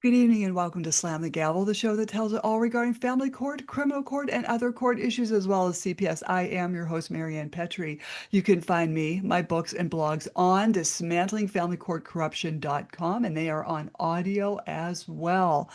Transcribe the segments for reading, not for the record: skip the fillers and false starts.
Good evening and welcome to Slam the Gavel, the show that tells it all regarding family court, criminal court, and other court issues, as well as CPS. I am your host, Marianne Petrie. You can find me, my books, and blogs on dismantlingfamilycourtcorruption.com, and they are on audio as well.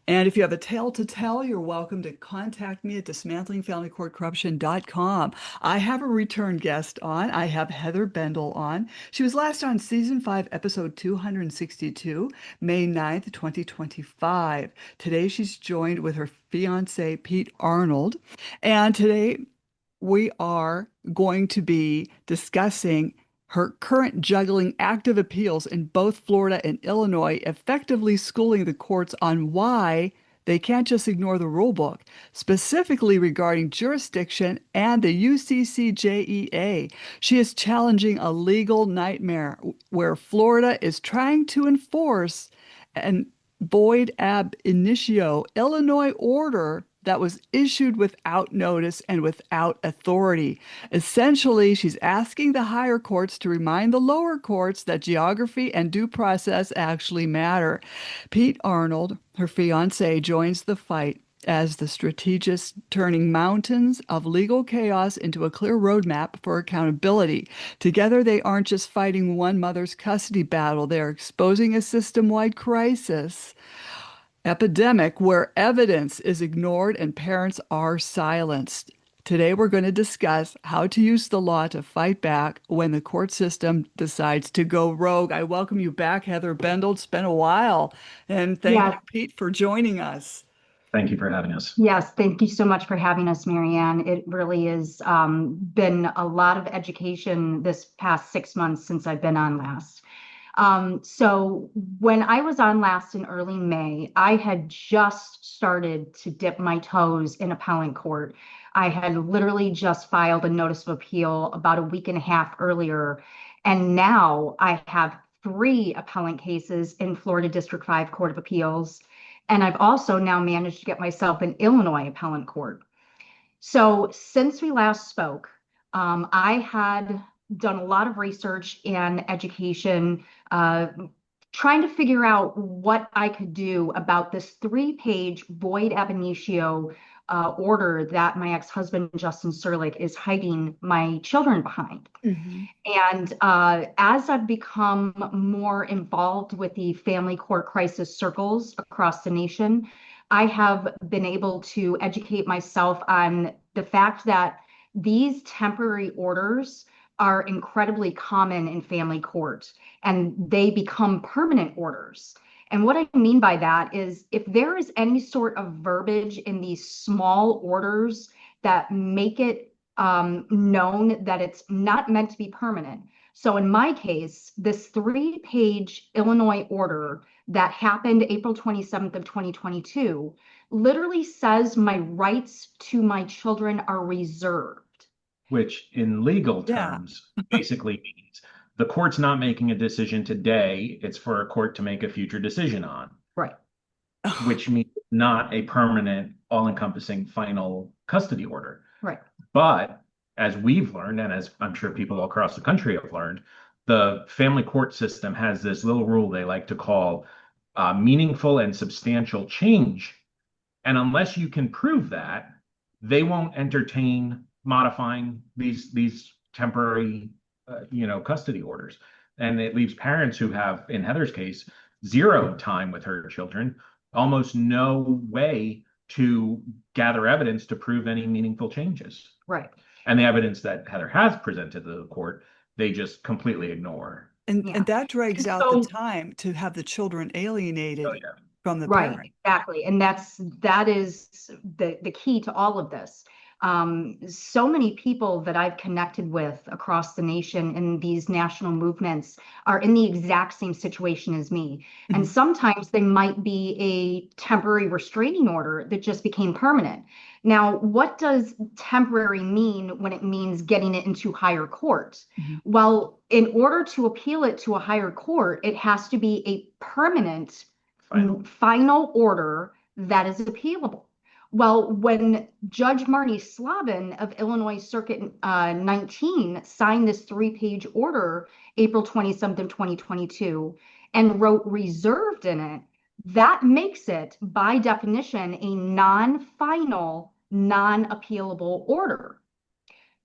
And if you have a tale to tell, you're welcome to contact me at dismantlingfamilycourtcorruption.com. I have a return guest on. I have Heather Bendl on. She was last on season 5, episode 262, May 9th, 2025. Today she's joined with her fiance, Pete Arnold. And today we are going to be discussing her current juggling active appeals in both Florida and Illinois, effectively schooling the courts on why they can't just ignore the rulebook, specifically regarding jurisdiction and the UCCJEA. She is challenging a legal nightmare where Florida is trying to enforce an Void Ab Initio Illinois order that was issued without notice and without authority. Essentially, she's asking the higher courts to remind the lower courts that geography and due process actually matter. Pete Arnold, her fiance, joins the fight as the strategist, turning mountains of legal chaos into a clear roadmap for accountability. Together, they aren't just fighting one mother's custody battle, they're exposing a system-wide crisis epidemic where evidence is ignored and parents are silenced. Today, we're going to discuss how to use the law to fight back when the court system decides to go rogue. I welcome you back, Heather Bendl. It's been a while. And thank you, Yes, Pete, for joining us. Thank you for having us. yes. Thank you so much for having us, Marianne. It really has been a lot of education this past 6 months since I've been on last. So when I was on last in early May, I had just started to dip my toes in appellate court. I had literally just filed a notice of appeal about a week and a half earlier. And now I have 3 appellant cases in Florida District 5 Court of Appeals. And I've also now managed to get myself an Illinois appellant court. So since we last spoke, I had done a lot of research and education, trying to figure out what I could do about this 3-page Void Ab Initio order that my ex-husband, Justin Serlich, is hiding my children behind. Mm-hmm. And as I've become more involved with the family court crisis circles across the nation, I have been able to educate myself on the fact that these temporary orders are incredibly common in family court, and they become permanent orders. And what I mean by that is if there is any sort of verbiage in these small orders that make it known that it's not meant to be permanent. So in my case, this 3-page Illinois order that happened April 27th of 2022 literally says my rights to my children are reserved. Which in legal Yeah. terms basically means the court's not making a decision today, it's for a court to make a future decision on, Right. which means not a permanent, all-encompassing final custody order. Right. But as we've learned, and as I'm sure people across the country have learned, the family court system has this little rule they like to call meaningful and substantial change. And unless you can prove that, they won't entertain modifying these temporary custody orders. And it leaves parents who have, in Heather's case, 0 time with her children, almost no way to gather evidence to prove any meaningful changes. Right. And the evidence that Heather has presented to the court, they just completely ignore. And Yeah. that drags out So- the time to have the children alienated Oh, yeah. from the Right, parent. exactly. And that is the key to all of this. So many people that I've connected with across the nation in these national movements are in the exact same situation as me. And Mhm. sometimes they might be a temporary restraining order that just became permanent. Now, what does temporary mean when it means getting it into higher court? Mhm. Well, in order to appeal it to a higher court, it has to be a permanent final order that is appealable. Well, when Judge Marty Slavin of Illinois Circuit 19 signed this 3-page order, April 27th of 2022, and wrote reserved in it, that makes it, by definition, a non-final, non-appealable order.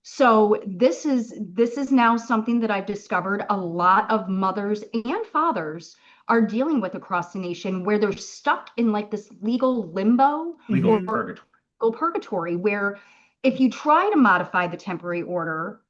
So this is now something that I've discovered a lot of mothers and fathers are dealing with across the nation, where they're stuck in like this legal limbo Legal or purgatory. legal purgatory, where if you try to modify the temporary order,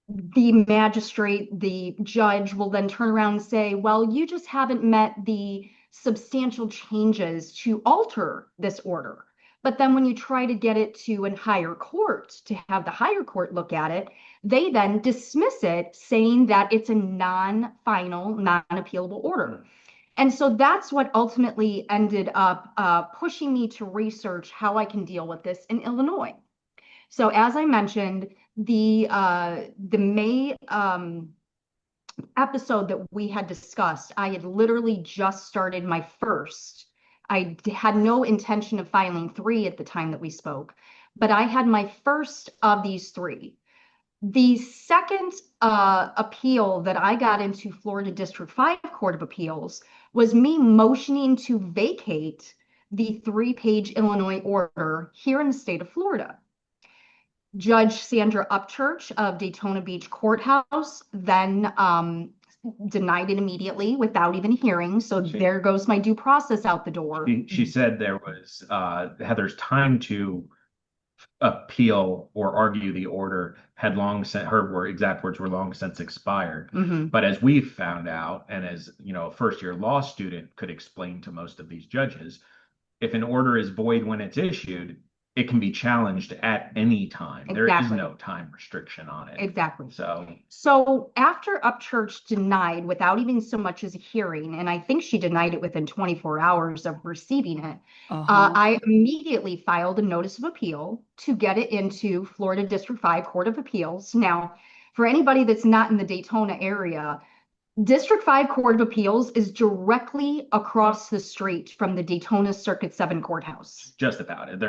the magistrate, the judge will then turn around and say, well, you just haven't met the substantial changes to alter this order. But then when you try to get it to a higher court to have the higher court look at it, they then dismiss it, saying that it's a non-final, non-appealable order. And so that's what ultimately ended up pushing me to research how I can deal with this in Illinois. So as I mentioned, the May episode that we had discussed, I had literally just started my first. I had no intention of filing 3 at the time that we spoke, but I had my first of these 3. The second appeal that I got into Florida District 5 Court of Appeals was me motioning to vacate the 3-page Illinois order here in the state of Florida. Judge Sandra Upchurch of Daytona Beach Courthouse then denied it immediately without even hearing. So there goes my due process out the door. She said there was Heather's time to appeal or argue the order had long since, her exact words were long since expired. But as we've found out, and as you know, a first-year law student could explain to most of these judges, if an order is void when it's issued, it can be challenged at any time. There is no time restriction on it. Exactly. So after Upchurch denied without even so much as a hearing, and I think she denied it within 24 hours of receiving it, I immediately filed a notice of appeal to get it into Florida District 5 Court of Appeals. Now, for anybody that's not in the Daytona area, District 5 Court of Appeals is directly across the street from the Daytona Circuit 7 courthouse. Just about it.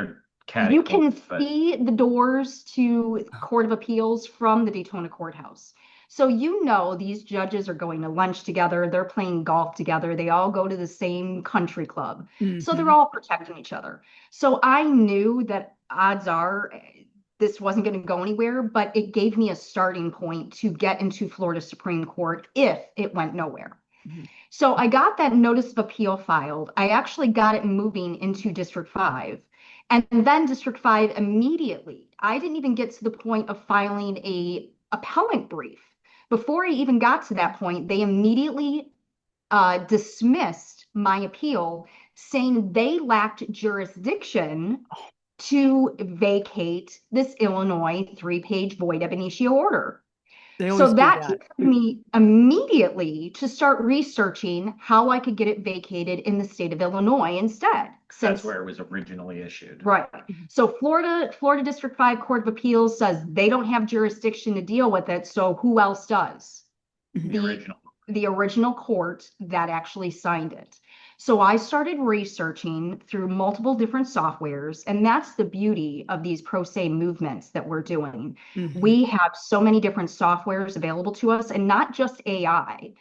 You can see the doors to Court of Appeals from the Daytona courthouse. So you know these judges are going to lunch together, they're playing golf together, they all go to the same country club. So they're all protecting each other. So I knew that odds are this wasn't going to go anywhere, but it gave me a starting point to get into Florida Supreme Court if it went nowhere. So I got that notice of appeal filed. I actually got it moving into District 5. And then District 5 immediately, I didn't even get to the point of filing a appellant brief. Before I even got to that point, they immediately dismissed my appeal, saying they lacked jurisdiction to vacate this Illinois 3-page void ab initio order. So that took me immediately to start researching how I could get it vacated in the state of Illinois instead. That's where it was originally issued. Right. So Florida District 5 Court of Appeals says they don't have jurisdiction to deal with it. So who else does? The original court that actually signed it. So I started researching through multiple different softwares, and that's the beauty of these pro se movements that we're doing. We have so many different softwares available to us, and not just AI.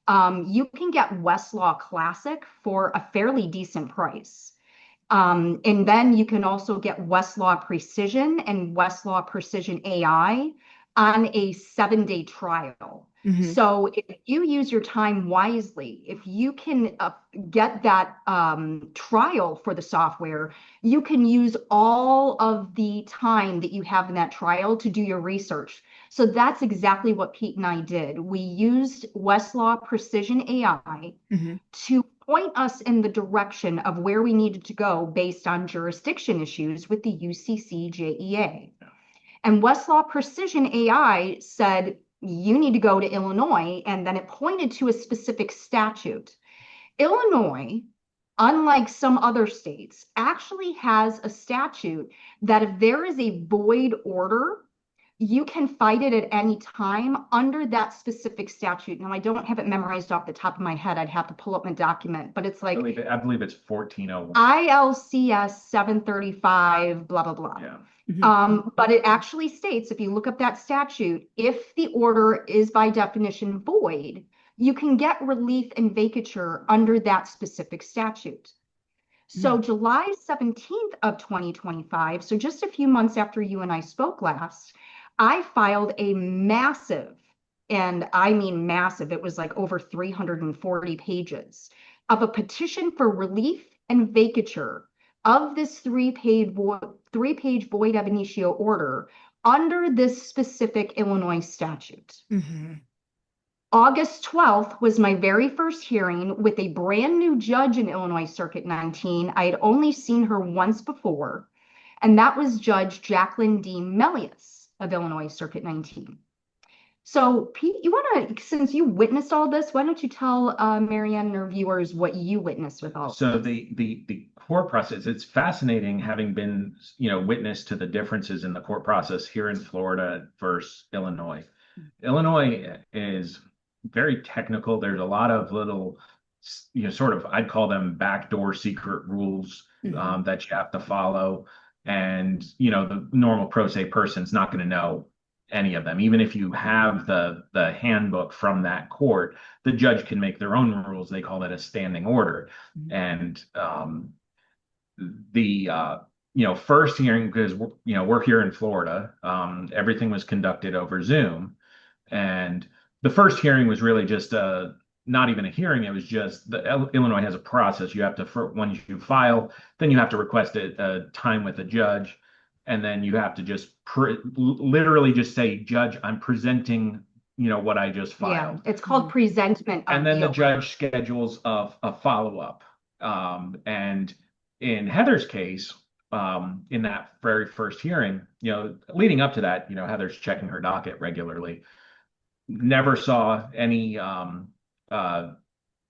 You can get Westlaw Classic for a fairly decent price. And then you can also get Westlaw Precision and Westlaw Precision AI on a 7-day trial. So if you use your time wisely, if you can get that trial for the software, you can use all of the time that you have in that trial to do your research. So that's exactly what Pete and I did. We used Westlaw Precision AI to point us in the direction of where we needed to go based on jurisdiction issues with the UCCJEA. And Westlaw Precision AI said, you need to go to Illinois, and then it pointed to a specific statute. Illinois, unlike some other states, actually has a statute that if there is a void order, you can fight it at any time under that specific statute. Now, I don't have it memorized off the top of my head. I'd have to pull up my document, but it's like I believe it's 1401. ILCS 735, blah, blah, blah. Yeah. But it actually states, if you look up that statute, if the order is by definition void, you can get relief and vacatur under that specific statute. So July 17th of 2025, so just a few months after you and I spoke last, I filed a massive, and I mean massive, it was like over 340 pages of a petition for relief and vacatur of this three-page void ab initio order under this specific Illinois statute. August 12th was my very first hearing with a brand new judge in Illinois Circuit 19. I had only seen her once before, and that was Judge Jacqueline D. Melius of Illinois Circuit 19. So Pete, you want to, since you witnessed all this, why don't you tell Marianne and her viewers what you witnessed with all this? So the court process, it's fascinating having been, witness to the differences in the court process here in Florida versus Illinois. Illinois is very technical. There's a lot of little, sort of, I'd call them backdoor secret rules that you have to follow. And, the normal pro se person's not going to know any of them. Even if you have the handbook from that court, the judge can make their own rules. They call it a standing order. And first hearing, because we're here in Florida, everything was conducted over Zoom. And the first hearing was really just not even a hearing. It was just Illinois has a process. You have to, once you file, then you have to request a time with the judge. And then you have to just literally just say, Judge, I'm presenting, what I just filed. Yeah, it's called presentment. And then the judge schedules a follow-up. And in Heather's case, in that very first hearing, leading up to that, Heather's checking her docket regularly. Never saw any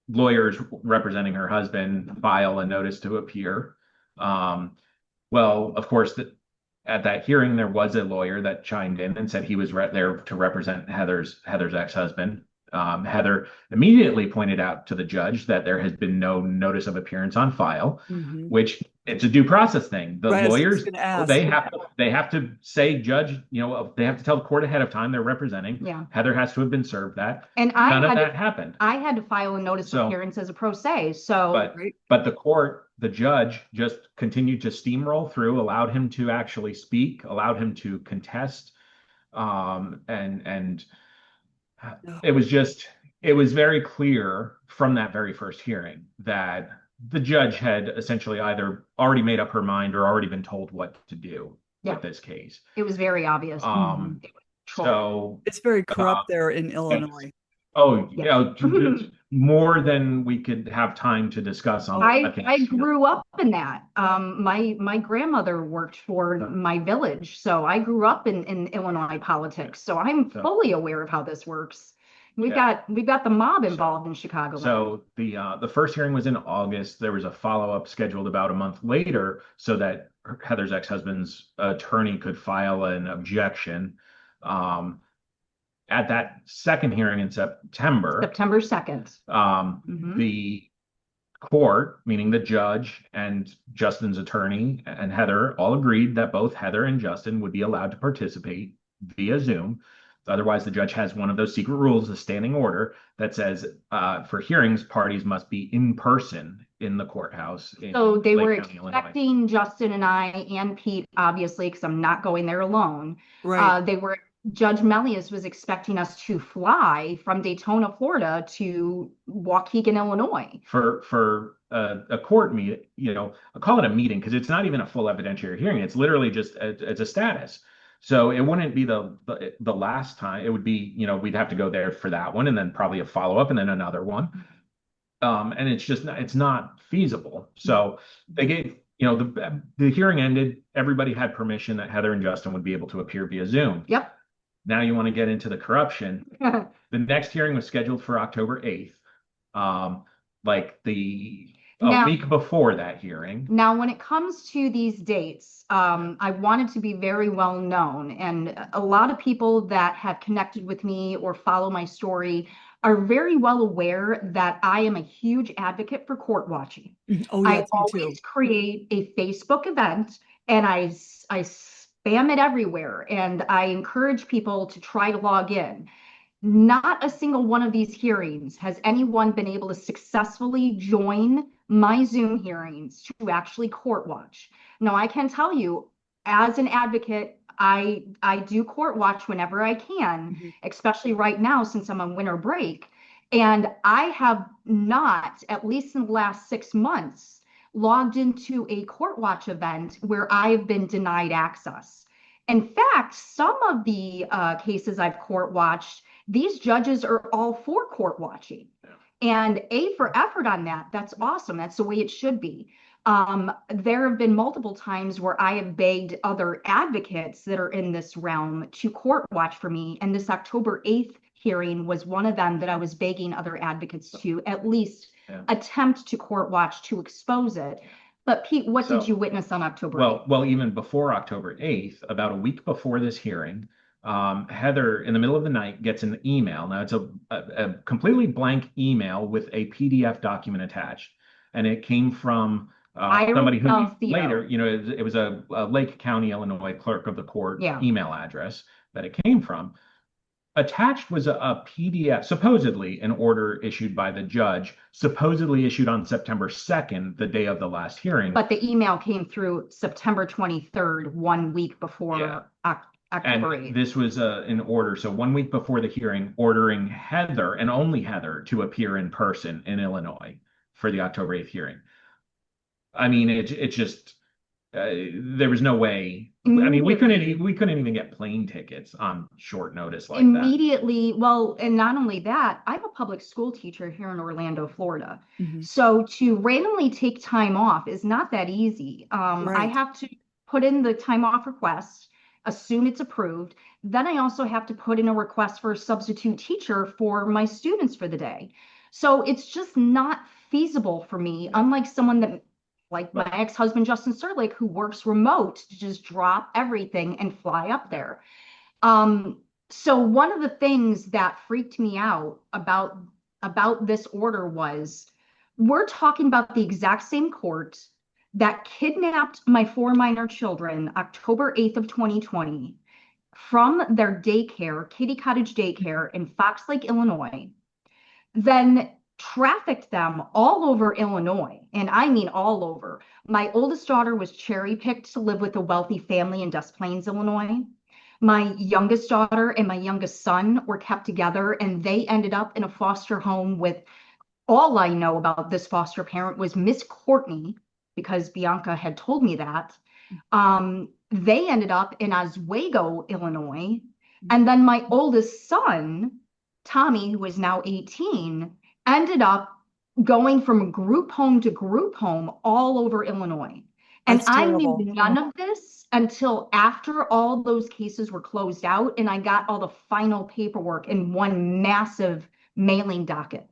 lawyers representing her husband file a notice to appear. Well, of course, at that hearing, there was a lawyer that chimed in and said he was there to represent Heather's ex-husband. Heather immediately pointed out to the judge that there has been no notice of appearance on file, which it's a due process thing. The lawyers, they have to say, Judge, they have to tell the court ahead of time they're representing. Yeah. Heather has to have been served that. And none of that happened. I had to file a notice of appearance as a pro se. So, but the judge just continued to steamroll through, allowed him to actually speak, allowed him to contest, and it was very clear from that very first hearing that the judge had essentially either already made up her mind or already been told what to do with this case. It was very obvious. So it's very corrupt there in Illinois. More than we could have time to discuss on. I grew up in that. My grandmother worked for my village, so I grew up in Illinois politics. So I'm fully aware of how this works. We've got the mob involved in Chicago. So the first hearing was in August. There was a follow-up scheduled about a month later so that Heather's ex-husband's attorney could file an objection. At that second hearing in September 2nd, the court, meaning the judge and Justin's attorney and Heather, all agreed that both Heather and Justin would be allowed to participate via Zoom. Otherwise, the judge has one of those secret rules, a standing order, that says for hearings, parties must be in person in the courthouse. So they were expecting Justin and I and Pete, obviously, because I'm not going there alone. Right. Judge Melius was expecting us to fly from Daytona, Florida to Waukegan, Illinois. For a court meeting, I'll call it a meeting because it's not even a full evidentiary hearing. It's literally just it's a status. So it wouldn't be the last time. It would be, we'd have to go there for that one and then probably a follow-up and then another one. And it's not feasible. So they gave, the hearing ended. Everybody had permission that Heather and Justin would be able to appear via Zoom. Yep. Now you want to get into the corruption. The next hearing was scheduled for October 8th. A week before that hearing. Now, when it comes to these dates, I wanted to be very well known. And a lot of people that have connected with me or follow my story are very well aware that I am a huge advocate for court watching. Oh, yes, I always create a Facebook event and I spam it everywhere. And I encourage people to try to log in. Not a single one of these hearings has anyone been able to successfully join my Zoom hearings to actually court watch. Now, I can tell you, as an advocate, I do court watch whenever I can, especially right now since I'm on winter break. And I have not, at least in the last 6 months, logged into a court watch event where I've been denied access. In fact, some of the cases I've court watched, these judges are all for court watching. And A for effort on that. That's awesome. That's the way it should be. There have been multiple times where I have begged other advocates that are in this realm to court watch for me. And this October 8th hearing was one of them that I was begging other advocates to at least attempt to court watch to expose it. But Pete, what did you witness on October 8th? Well, even before October 8th, about a week before this hearing, Heather, in the middle of the night, gets an email. Now, it's a completely blank email with a PDF document attached. And it came from somebody who later, it was a Lake County, Illinois clerk of the court email address that it came from. Attached was a PDF, supposedly an order issued by the judge, supposedly issued on September 2nd, the day of the last hearing. But the email came through September 23rd, 1 week before October 8th. This was an order, so 1 week before the hearing, ordering Heather, and only Heather, to appear in person in Illinois for the October 8th hearing. I mean, it just... there was no way. I mean, we couldn't even get plane tickets on short notice like that. Immediately. Well, and not only that, I'm a public school teacher here in Orlando, Florida. So to randomly take time off is not that easy. I have to put in the time off request, assume it's approved. Then I also have to put in a request for a substitute teacher for my students for the day. So it's just not feasible for me, unlike someone that, like my ex-husband, Justin Serlich, who works remote, to just drop everything and fly up there. So one of the things that freaked me out about this order was, we're talking about the exact same court that kidnapped my 4 minor children October 8th of 2020 from their daycare, Kitty Cottage Daycare in Fox Lake, Illinois, then trafficked them all over Illinois. And I mean all over. My oldest daughter was cherry-picked to live with a wealthy family in Des Plaines, Illinois. My youngest daughter and my youngest son were kept together, and they ended up in a foster home with, all I know about this foster parent was Miss Courtney, because Bianca had told me that. They ended up in Oswego, Illinois. And then my oldest son, Tommy, who is now 18, ended up going from group home to group home all over Illinois. And I knew none of this until after all those cases were closed out and I got all the final paperwork in one massive mailing docket.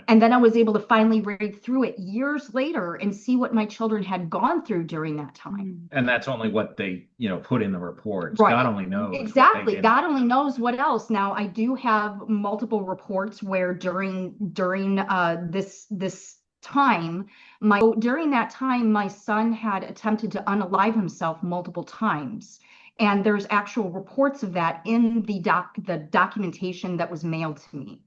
And then I was able to finally read through it years later and see what my children had gone through during that time. And that's only what they, put in the reports. God only knows. Exactly. God only knows what else. Now, I do have multiple reports where during this time, during that time, my son had attempted to unalive himself multiple times. And there's actual reports of that in the documentation that was mailed to me.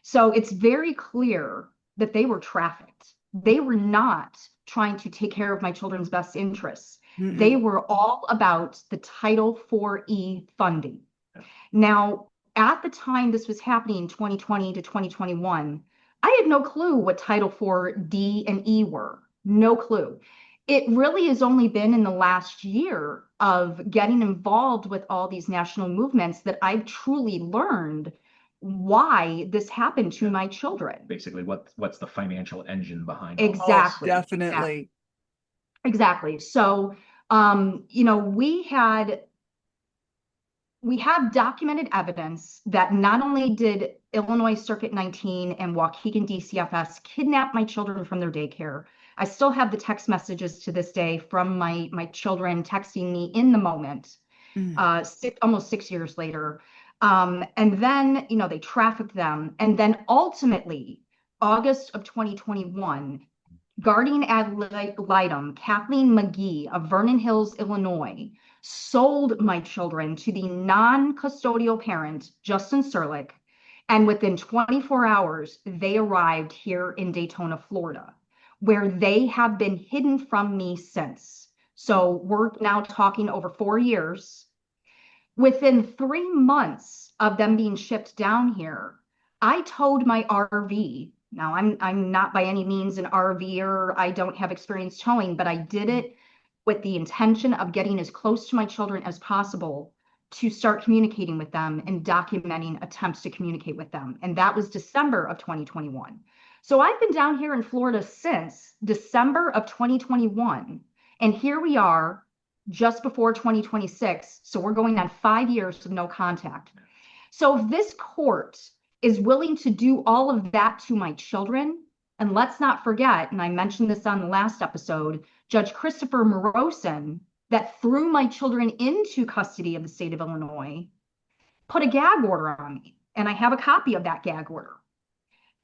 So it's very clear that they were trafficked. They were not trying to take care of my children's best interests. They were all about the Title IV-E funding. Now, at the time this was happening, 2020 to 2021, I had no clue what Title IV-D and E were. No clue. It really has only been in the last year of getting involved with all these national movements that I've truly learned why this happened to my children. Basically, what's the financial engine behind exactly? Oh, definitely. Exactly. So, we have documented evidence that not only did Illinois Circuit 19 and Waukegan DCFS kidnap my children from their daycare, I still have the text messages to this day from my children texting me in the moment, almost 6 years later. And then, they trafficked them. And then ultimately, August of 2021, guardian ad litem Kathleen McGee of Vernon Hills, Illinois, sold my children to the non-custodial parent, Justin Serlich, And within 24 hours, they arrived here in Daytona, Florida, where they have been hidden from me since. So we're now talking over 4 years. Within 3 months of them being shipped down here, I towed my RV. Now, I'm not by any means an RVer. I don't have experience towing, but I did it with the intention of getting as close to my children as possible to start communicating with them and documenting attempts to communicate with them. And that was December of 2021. So I've been down here in Florida since December of 2021. And here we are just before 2026. So we're going on 5 years of no contact. So if this court is willing to do all of that to my children, and let's not forget, and I mentioned this on the last episode, Judge Christopher Morosin, that threw my children into custody of the state of Illinois, put a gag order on me. And I have a copy of that gag order.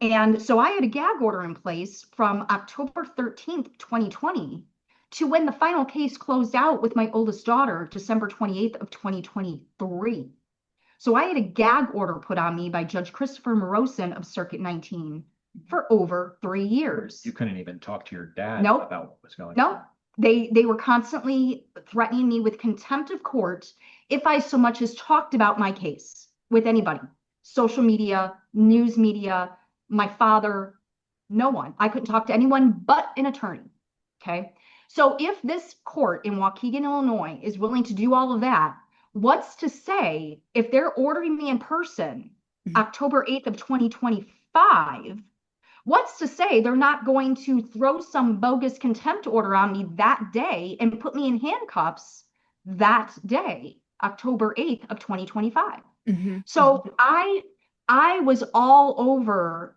And so I had a gag order in place from October 13th, 2020 to when the final case closed out with my oldest daughter, December 28th of 2023. So I had a gag order put on me by Judge Christopher Morosin of Circuit 19 for over 3 years. You couldn't even talk to your dad Nope. about what was going Nope. on. They were constantly threatening me with contempt of court if I so much as talked about my case with anybody, social media, news media, my father, no one. I couldn't talk to anyone but an attorney. Okay. So if this court in Waukegan, Illinois is willing to do all of that, what's to say if they're ordering me in person October 8th of 2025, what's to say they're not going to throw some bogus contempt order on me that day and put me in handcuffs that day, October 8th of 2025? So I was all over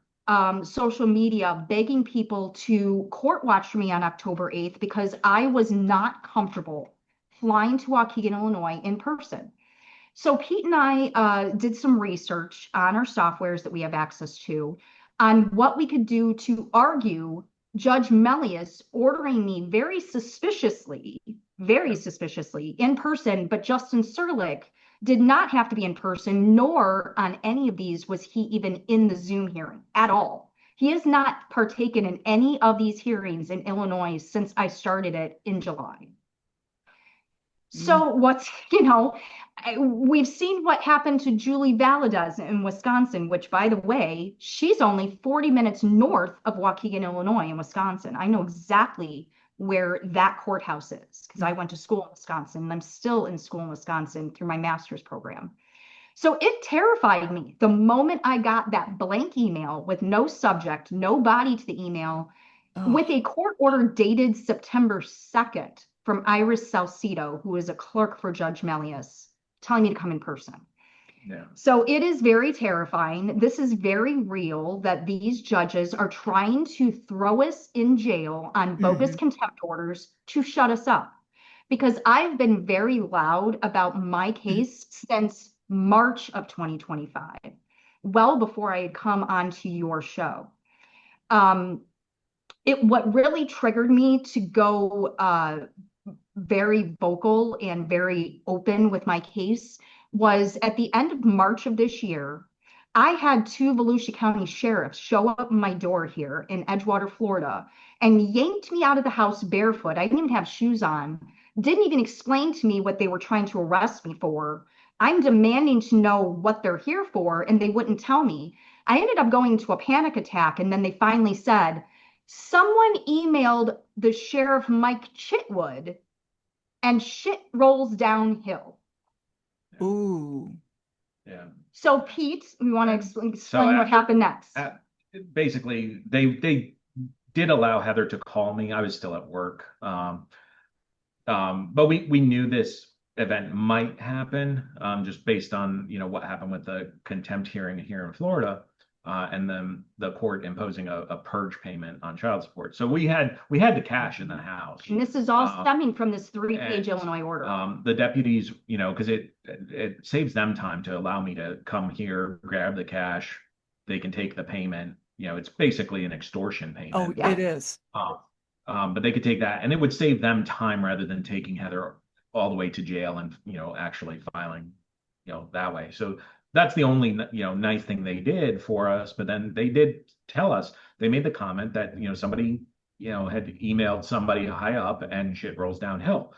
social media begging people to court watch for me on October 8th because I was not comfortable flying to Waukegan, Illinois in person. So Pete and I did some research on our softwares that we have access to on what we could do to argue Judge Melius ordering me very suspiciously in person, but Justin Serlich did not have to be in person, nor on any of these was he even in the Zoom hearing at all. He has not partaken in any of these hearings in Illinois since I started it in July. So we've seen what happened to Julie Valadez in Wisconsin, which, by the way, she's only 40 minutes north of Waukegan, Illinois in Wisconsin. I know exactly where that courthouse is because I went to school in Wisconsin and I'm still in school in Wisconsin through my master's program. So it terrified me the moment I got that blank email with no subject, no body to the email, with a court order dated September 2nd from Iris Salcido, who is a clerk for Judge Melius, telling me to come in person. Yeah. So it is very terrifying. This is very real that these judges are trying to throw us in jail on bogus contempt orders to shut us up. Because I've been very loud about my case since March of 2025, well before I had come onto your show. What really triggered me to go very vocal and very open with my case was at the end of March of this year, I had 2 Volusia County sheriffs show up at my door here in Edgewater, Florida, and yanked me out of the house barefoot. I didn't even have shoes on, didn't even explain to me what they were trying to arrest me for. I'm demanding to know what they're here for, and they wouldn't tell me. I ended up going into a panic attack, and then they finally said, someone emailed the sheriff Mike Chitwood, and shit rolls downhill. Ooh. Yeah. So Pete, we want to explain what happened next. Basically, they did allow Heather to call me. I was still at work. But we knew this event might happen just based on what happened with the contempt hearing here in Florida. And then the court imposing a purge payment on child support. So we had the cash in the house. And this is all stemming from this 3-page Illinois order. The deputies, because it saves them time to allow me to come here, grab the cash. They can take the payment. It's basically an extortion payment. Oh, yeah. It is. But they could take that, and it would save them time rather than taking Heather all the way to jail and actually filing that way. So that's the only, nice thing they did for us. But then they did tell us, they made the comment that, somebody, had emailed somebody high up and shit rolls downhill.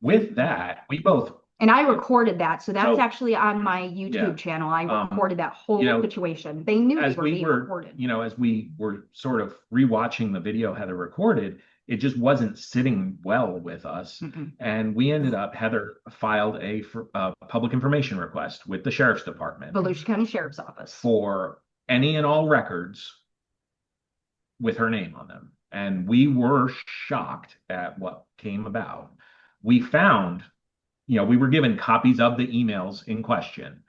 With that, we both. And I recorded that. So that's So, actually on my YouTube channel. I recorded that whole situation. They knew they were being recorded. As we were sort of rewatching the video Heather recorded, it just wasn't sitting well with us. And we ended up, Heather filed a public information request with the Sheriff's Department, Volusia County Sheriff's Office, for any and all records with her name on them. And we were shocked at what came about. We found, we were given copies of the emails in question,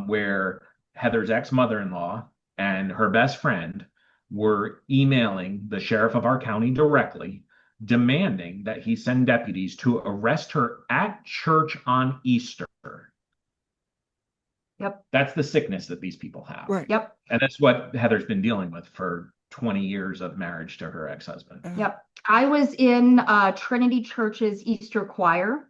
where Heather's ex-mother-in-law and her best friend were emailing the sheriff of our county directly, demanding that he send deputies to arrest her at church on Easter. Yep. That's the sickness that these people have. Right. Yep. And that's what Heather's been dealing with for 20 years of marriage to her ex-husband. Yep. I was in Trinity Church's Easter choir,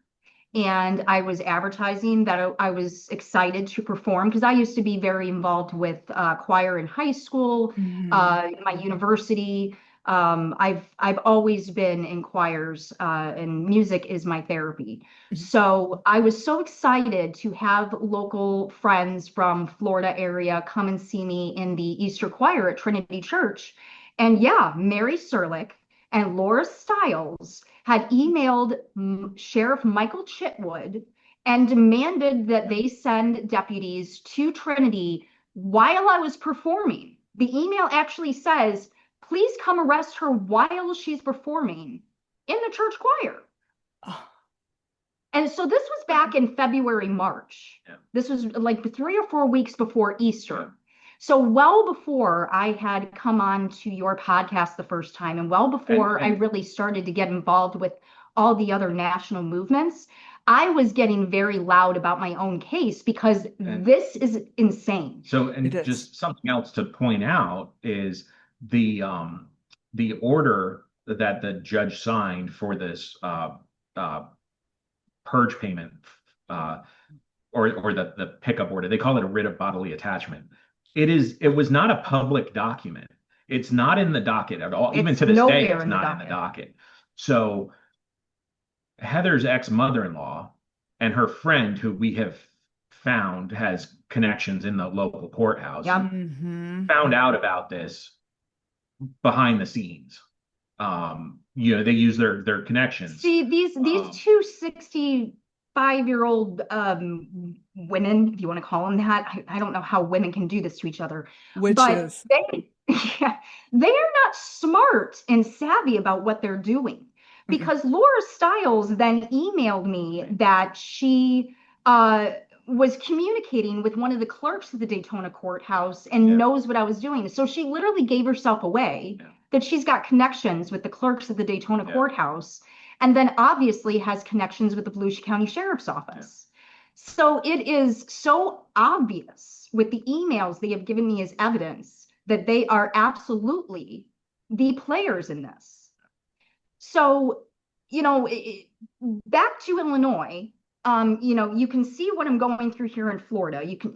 and I was advertising that I was excited to perform, because I used to be very involved with choir in high school, my university. I've always been in choirs, and music is my therapy. So I was so excited to have local friends from Florida area come and see me in the Easter choir at Trinity Church. And yeah, Mary Serlick and Laura Stiles had emailed Sheriff Michael Chitwood and demanded that they send deputies to Trinity while I was performing. The email actually says, please come arrest her while she's performing in the church choir. And so this was back in February, March. Yeah. This was like 3 or 4 weeks before Easter. Yeah. So well before I had come on to your podcast the first time, and well before I really started to get involved with all the other national movements, I was getting very loud about my own case, because this is insane. So, and just something else to point out is the order that the judge signed for this purge payment, or the pickup order. They call it a writ of bodily attachment. It was not a public document. It's not in the docket at all. Even to this day, it's not in the docket. So Heather's ex-mother-in-law and her friend, who we have found has connections in the local courthouse, found out about this behind the scenes. They use their connections. See, these two 65-year-old women, if you want to call them that. I don't know how women can do this to each other. Witches. But they are not smart and savvy about what they're doing. Because Laura Stiles then emailed me that she was communicating with one of the clerks at the Daytona courthouse and knows what I was doing. So she literally gave herself away, that she's got connections with the clerks at the Daytona courthouse, and then obviously has connections with the Volusia County Sheriff's Office. So it is so obvious with the emails they have given me as evidence that they are absolutely the players in this. So, back to Illinois, you can see what I'm going through here in Florida. You can,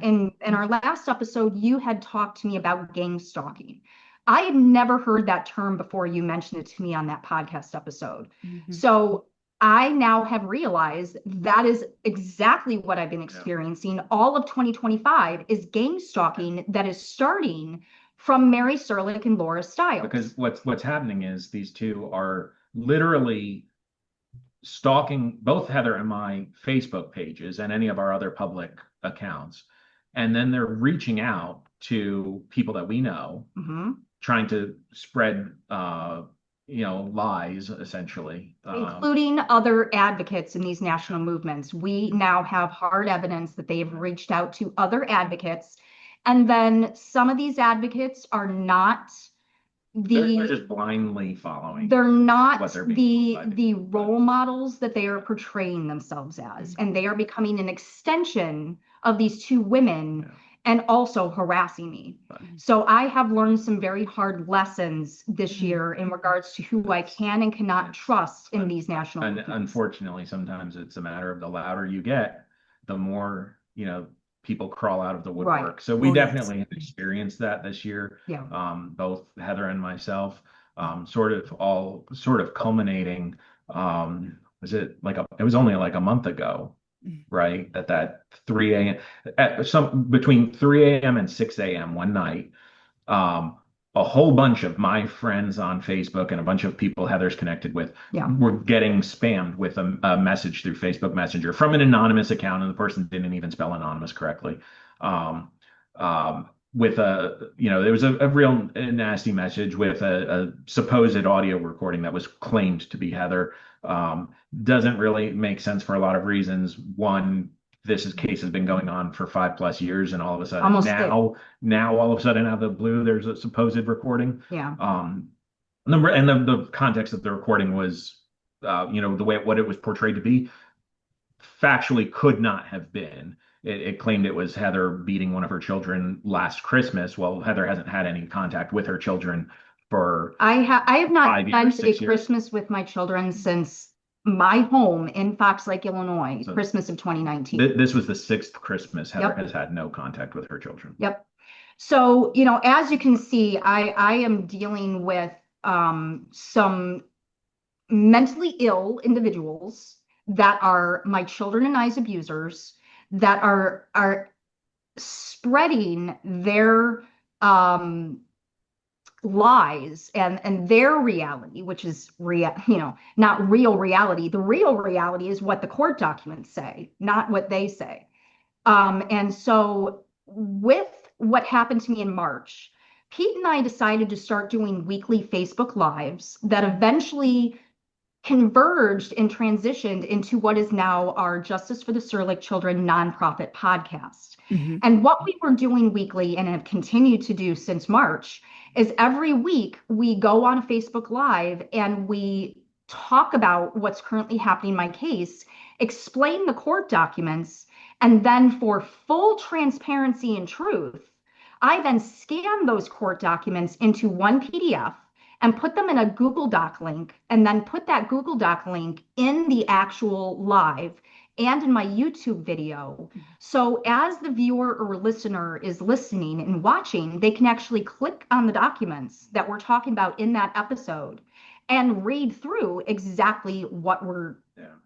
in our last episode, you had talked to me about gang stalking. I had never heard that term before you mentioned it to me on that podcast episode. So I now have realized that is exactly what I've been experiencing. All of 2025 is gang stalking that is starting from Mary Serlick and Laura Stiles. Because what's happening is these two are literally stalking both Heather and my Facebook pages and any of our other public accounts. And then they're reaching out to people that we know, trying to spread, lies, essentially. Including other advocates in these national movements. We now have hard evidence that they have reached out to other advocates. And then some of these advocates are not they're just blindly following. They're not the role models that they are portraying themselves as. And they are becoming an extension of these two women and also harassing me. So I have learned some very hard lessons this year in regards to who I can and cannot trust in these national movements. Unfortunately, sometimes it's a matter of the louder you get, the more, people crawl out of the Right. woodwork. So we Oh, yes. definitely have experienced that this year. Yeah. Both Heather and myself, sort of culminating. It was only like a month ago, Mm. right? At that 3 a.m. at some between 3 a.m. and 6 a.m. one night. Um, a whole bunch of my friends on Facebook and a bunch of people Heather's connected with Yeah. were getting spammed with a message through Facebook Messenger from an anonymous account, and the person didn't even spell anonymous correctly. Um, with there was a real nasty message with a supposed audio recording that was claimed to be Heather. Doesn't really make sense for a lot of reasons. One, case has been going on for 5+ years, and all of a sudden Almost now all of a sudden out of the blue there's a supposed recording. Yeah. The context of the recording was, the way what it was portrayed to be, factually could not have been. It claimed it was Heather beating one of her children last Christmas. Well, Heather hasn't had any contact with her children for I have not 5 years, spent 6 a years. Christmas with my children since my home in Fox Lake, Illinois, Christmas of 2019. This was the 6th Christmas Heather Yep. has had no contact with her children. Yep. So, as you can see, I am dealing with some mentally ill individuals that are my children and I's abusers that are spreading their lies and their reality, which is not real reality. The real reality is what the court documents say, not what they say. And so with what happened to me in March, Pete and I decided to start doing weekly Facebook Lives that eventually converged and transitioned into what is now our Justice for the Surlik Children nonprofit podcast. Mhm. And what we were doing weekly and have continued to do since March is every week we go on Facebook Live and we talk about what's currently happening in my case, explain the court documents, and then for full transparency and truth, I then scan those court documents into one PDF and put them in a Google Doc link, and then put that Google Doc link in the actual live and in my YouTube video. So as the viewer or listener is listening and watching, they can actually click on the documents that we're talking about in that episode and read through exactly what we're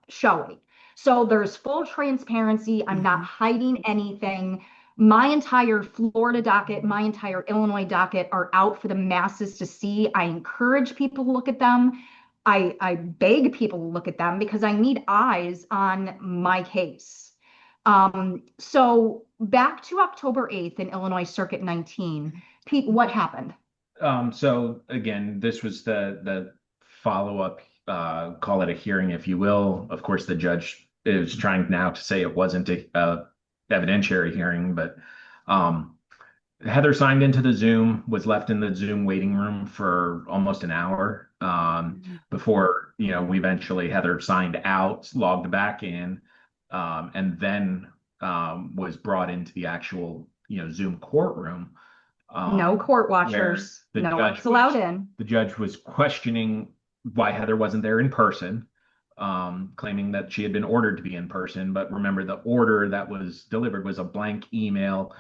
showing. So there's full transparency. I'm not hiding anything. My entire Florida docket, my entire Illinois docket are out for the masses to see. I encourage people to look at them. I beg people to look at them because I need eyes on my case. So back to October 8th in Illinois Circuit 19. Pete, what happened? So again, this was the follow-up, call it a hearing, if you will. Of course, the judge is trying now to say it wasn't a evidentiary hearing, but Heather signed into the Zoom, was left in the Zoom waiting room for almost an hour before, we eventually, Heather signed out, logged back in, and then was brought into the actual, Zoom courtroom. No court watchers. No one's allowed in. The judge was questioning why Heather wasn't there in person, claiming that she had been ordered to be in person. But remember, the order that was delivered was a blank email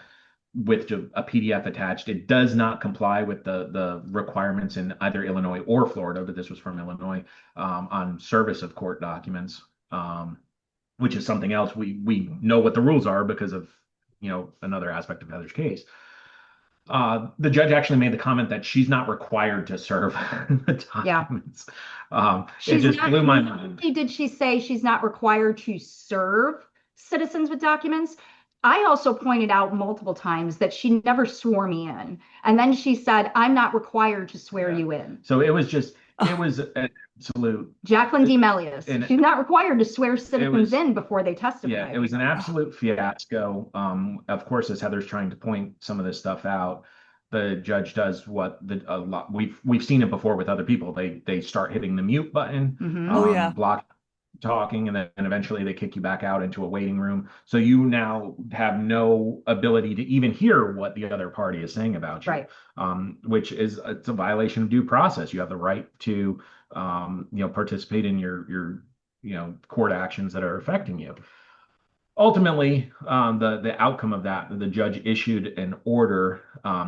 with a PDF attached. It does not comply with the requirements in either Illinois or Florida, but this was from Illinois, on service of court documents, which is something else. We know what the rules are because of, another aspect of Heather's case. The judge actually made the comment that she's not required to serve the documents. It just blew my mind. Did she say she's not required to serve citizens with documents? I also pointed out multiple times that she never swore me in. And then she said, I'm not required to swear you in. So it was an absolute. Jacqueline DeMelius. She's not required to swear citizens in before they testify. Yeah, it was an absolute fiasco. Of course, as Heather's trying to point some of this stuff out, the judge does what we've seen it before with other people. They start hitting the mute button, block talking, and then eventually they kick you back out into a waiting room. So you now have no ability to even hear what the other party is saying about you, right? Which it's a violation of due process. You have the right to participate in your court actions that are affecting you. ultimately, the outcome of that, the judge issued an order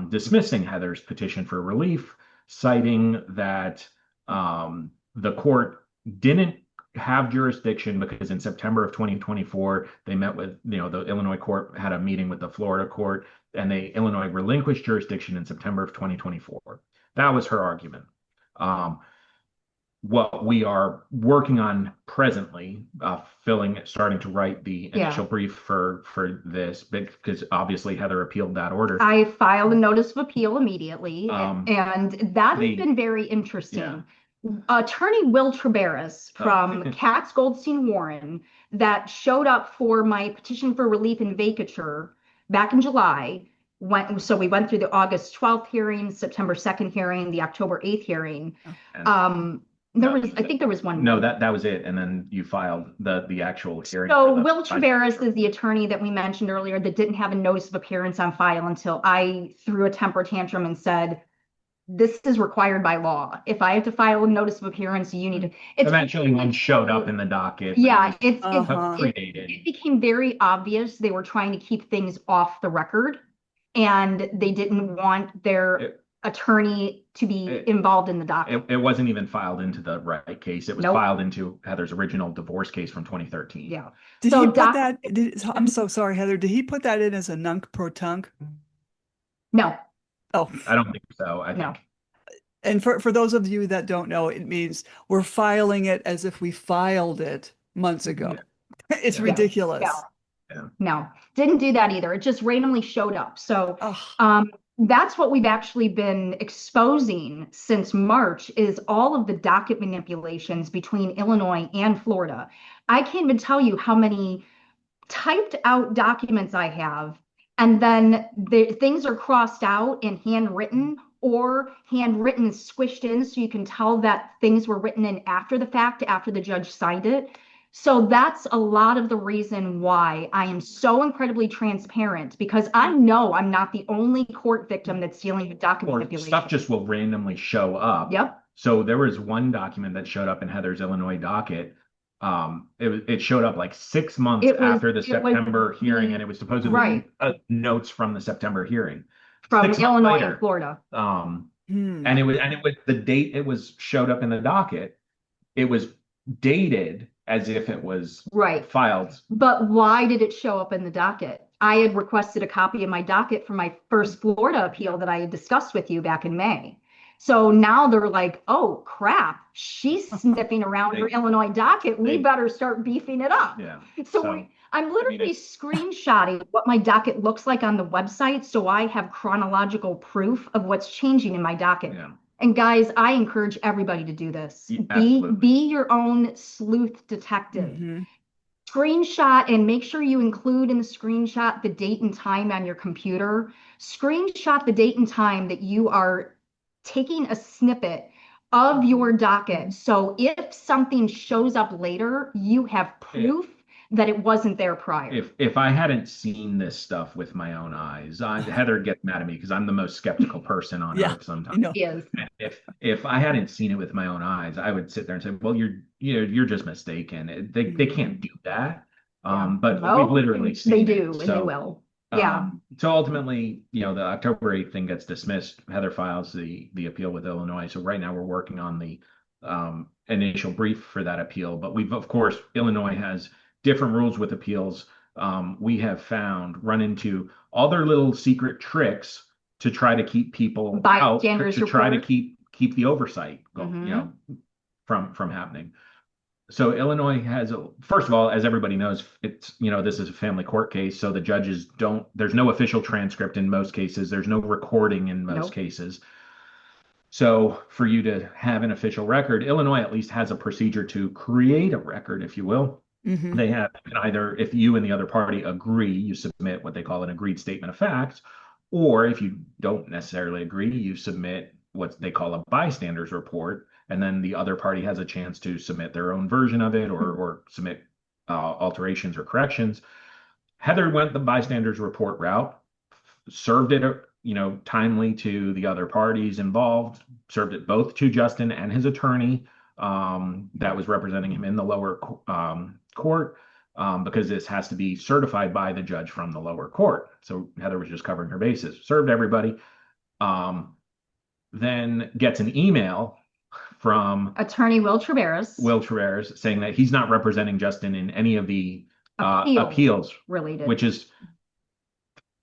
dismissing Heather's petition for relief, citing that the court didn't have jurisdiction because in September of 2024, they met with, the Illinois court had a meeting with the Florida court, and Illinois relinquished jurisdiction in September of 2024. That was her argument. What we are working on presently, starting to write the initial brief for this, because obviously Heather appealed that order. I filed a notice of appeal immediately, and that has been very interesting. Yeah. Attorney Will Traberis from Katz Goldstein Warren that showed up for my petition for relief and vacatur back in July. So we went through the August 12th hearing, September 2nd hearing, the October 8th hearing. I think there was one. No, that was it. And then you filed the actual hearing. So Will Traberis is the attorney that we mentioned earlier that didn't have a notice of appearance on file until I threw a temper tantrum and said, this is required by law. If I have to file a notice of appearance, you need to. Eventually one showed up in the docket. Yeah, it became very obvious they were trying to keep things off the record, and they didn't want their attorney to be involved in the docket. It wasn't even filed into the right case. It was filed into Heather's original divorce case from 2013. Yeah. Did he put that? I'm so sorry, Heather. Did he put that in as a nunc pro tunc? No. Oh, I don't think so. I think. And for those of you that don't know, it means we're filing it as if we filed it months ago. It's ridiculous. No, didn't do that either. It just randomly showed up. So that's what we've actually been exposing since March is all of the docket manipulations between Illinois and Florida. I can't even tell you how many typed out documents I have, and then things are crossed out and handwritten, or handwritten squished in so you can tell that things were written in after the fact, after the judge signed it. So that's a lot of the reason why I am so incredibly transparent, because I know I'm not the only court victim that's dealing with document manipulation. Stuff just will randomly show up. Yep. So there was one document that showed up in Heather's Illinois docket. It showed up like 6 months after the September hearing, and it was supposedly notes from the September hearing. From Illinois and Florida. And it was the date it was showed up in the docket. It was dated as if it was filed. But why did it show up in the docket? I had requested a copy of my docket for my first Florida appeal that I had discussed with you back in May. So now they're like, oh crap, she's sniffing around her Illinois docket. We better start beefing it up. Yeah. So I'm literally screenshotting what my docket looks like on the website, so I have chronological proof of what's changing in my docket. Yeah. And guys, I encourage everybody to do this. Be your own sleuth detective. Screenshot, and make sure you include in the screenshot the date and time on your computer. Screenshot the date and time that you are taking a snippet of your docket. So if something shows up later, you have proof that it wasn't there prior. If I hadn't seen this stuff with my own eyes, Heather gets mad at me because I'm the most skeptical person on earth sometimes. Yes. If I hadn't seen it with my own eyes, I would sit there and say, well, you're just mistaken. They can't do that. But we've literally seen they do, and they will. So ultimately, the October 8th thing gets dismissed. Heather files the appeal with Illinois. So right now we're working on the initial brief for that appeal. But of course, Illinois has different rules with appeals. We have run into all their little secret tricks to try to keep people out, to try to keep the oversight going, from happening. So Illinois has, first of all, as everybody knows, it's, this is a family court case. So the judges there's no official transcript in most cases. There's no recording in most cases. So for you to have an official record, Illinois at least has a procedure to create a record, if you will. They have either, if you and the other party agree, you submit what they call an agreed statement of facts, or if you don't necessarily agree, you submit what they call a bystander's report, and then the other party has a chance to submit their own version of it or submit alterations or corrections. Heather went the bystander's report route, served it, timely to the other parties involved, served it both to Justin and his attorney that was representing him in the lower court. because this has to be certified by the judge from the lower court. So Heather was just covering her bases, served everybody, then gets an email from Attorney Will Traveris saying that he's not representing Justin in any of the appeals related, which is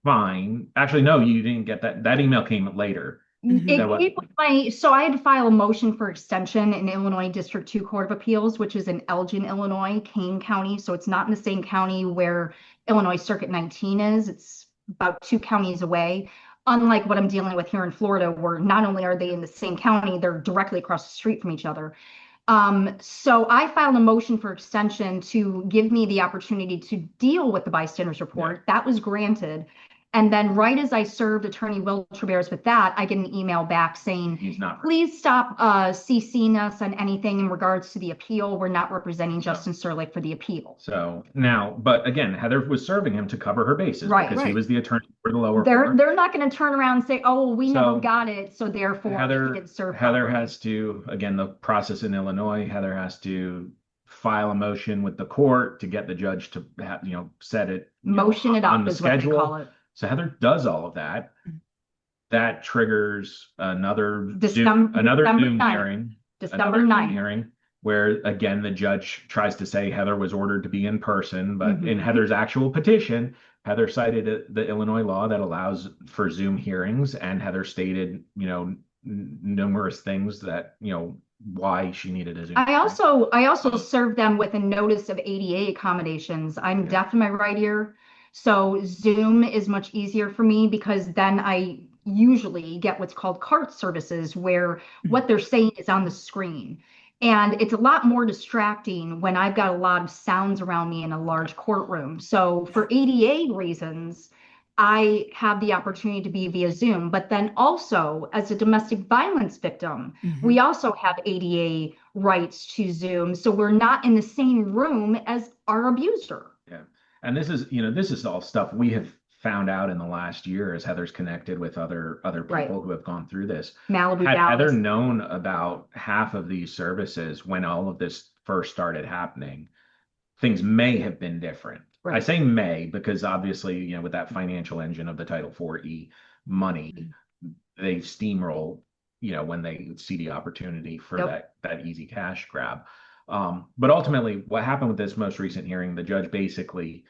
fine. Actually, no, you didn't get that. That email came later. So I had to file a motion for extension in Illinois District 2 Court of Appeals, which is in Elgin, Illinois, Kane County. So it's not in the same county where Illinois Circuit 19 is. It's about 2 counties away. Unlike what I'm dealing with here in Florida, where not only are they in the same county, they're directly across the street from each other. So I filed a motion for extension to give me the opportunity to deal with the bystanders report. That was granted. And then right as I served Attorney Will Traveris with that, I get an email back saying, please stop CCing us on anything in regards to the appeal. We're not representing Justin Serlich for the appeal. So now, but again, Heather was serving him to cover her bases because he was the attorney for the lower court. They're not going to turn around and say, oh, we never got it, so therefore Heather has to, again, the process in Illinois, Heather has to file a motion with the court to get the judge to set it on the schedule. What they call it. So Heather does all of that. That triggers another December Zoom 9th. hearing. December 9th. Hearing where again the judge tries to say Heather was ordered to be in person, but in Heather's actual petition, Heather cited the Illinois law that allows for Zoom hearings, and Heather stated, numerous things that why she needed a Zoom. I also served them with a notice of ADA accommodations. I'm deaf in my right ear. So Zoom is much easier for me because then I usually get what's called CART services where what they're saying is on the screen. And it's a lot more distracting when I've got a lot of sounds around me in a large courtroom. So for ADA reasons, I have the opportunity to be via Zoom. But then also as a domestic violence victim, we also have ADA rights to Zoom. So we're not in the same room as our abuser. Yeah. And this is all stuff we have found out in the last year as Heather's connected with other people who have gone through this. Malibu, Had Dallas. Heather known about half of these services when all of this first started happening, things may have been different. I say may because obviously, with that financial engine of the Title IV-E money, they steamroll, when they see the opportunity for that easy cash grab. But ultimately, what happened with this most recent hearing, the judge basically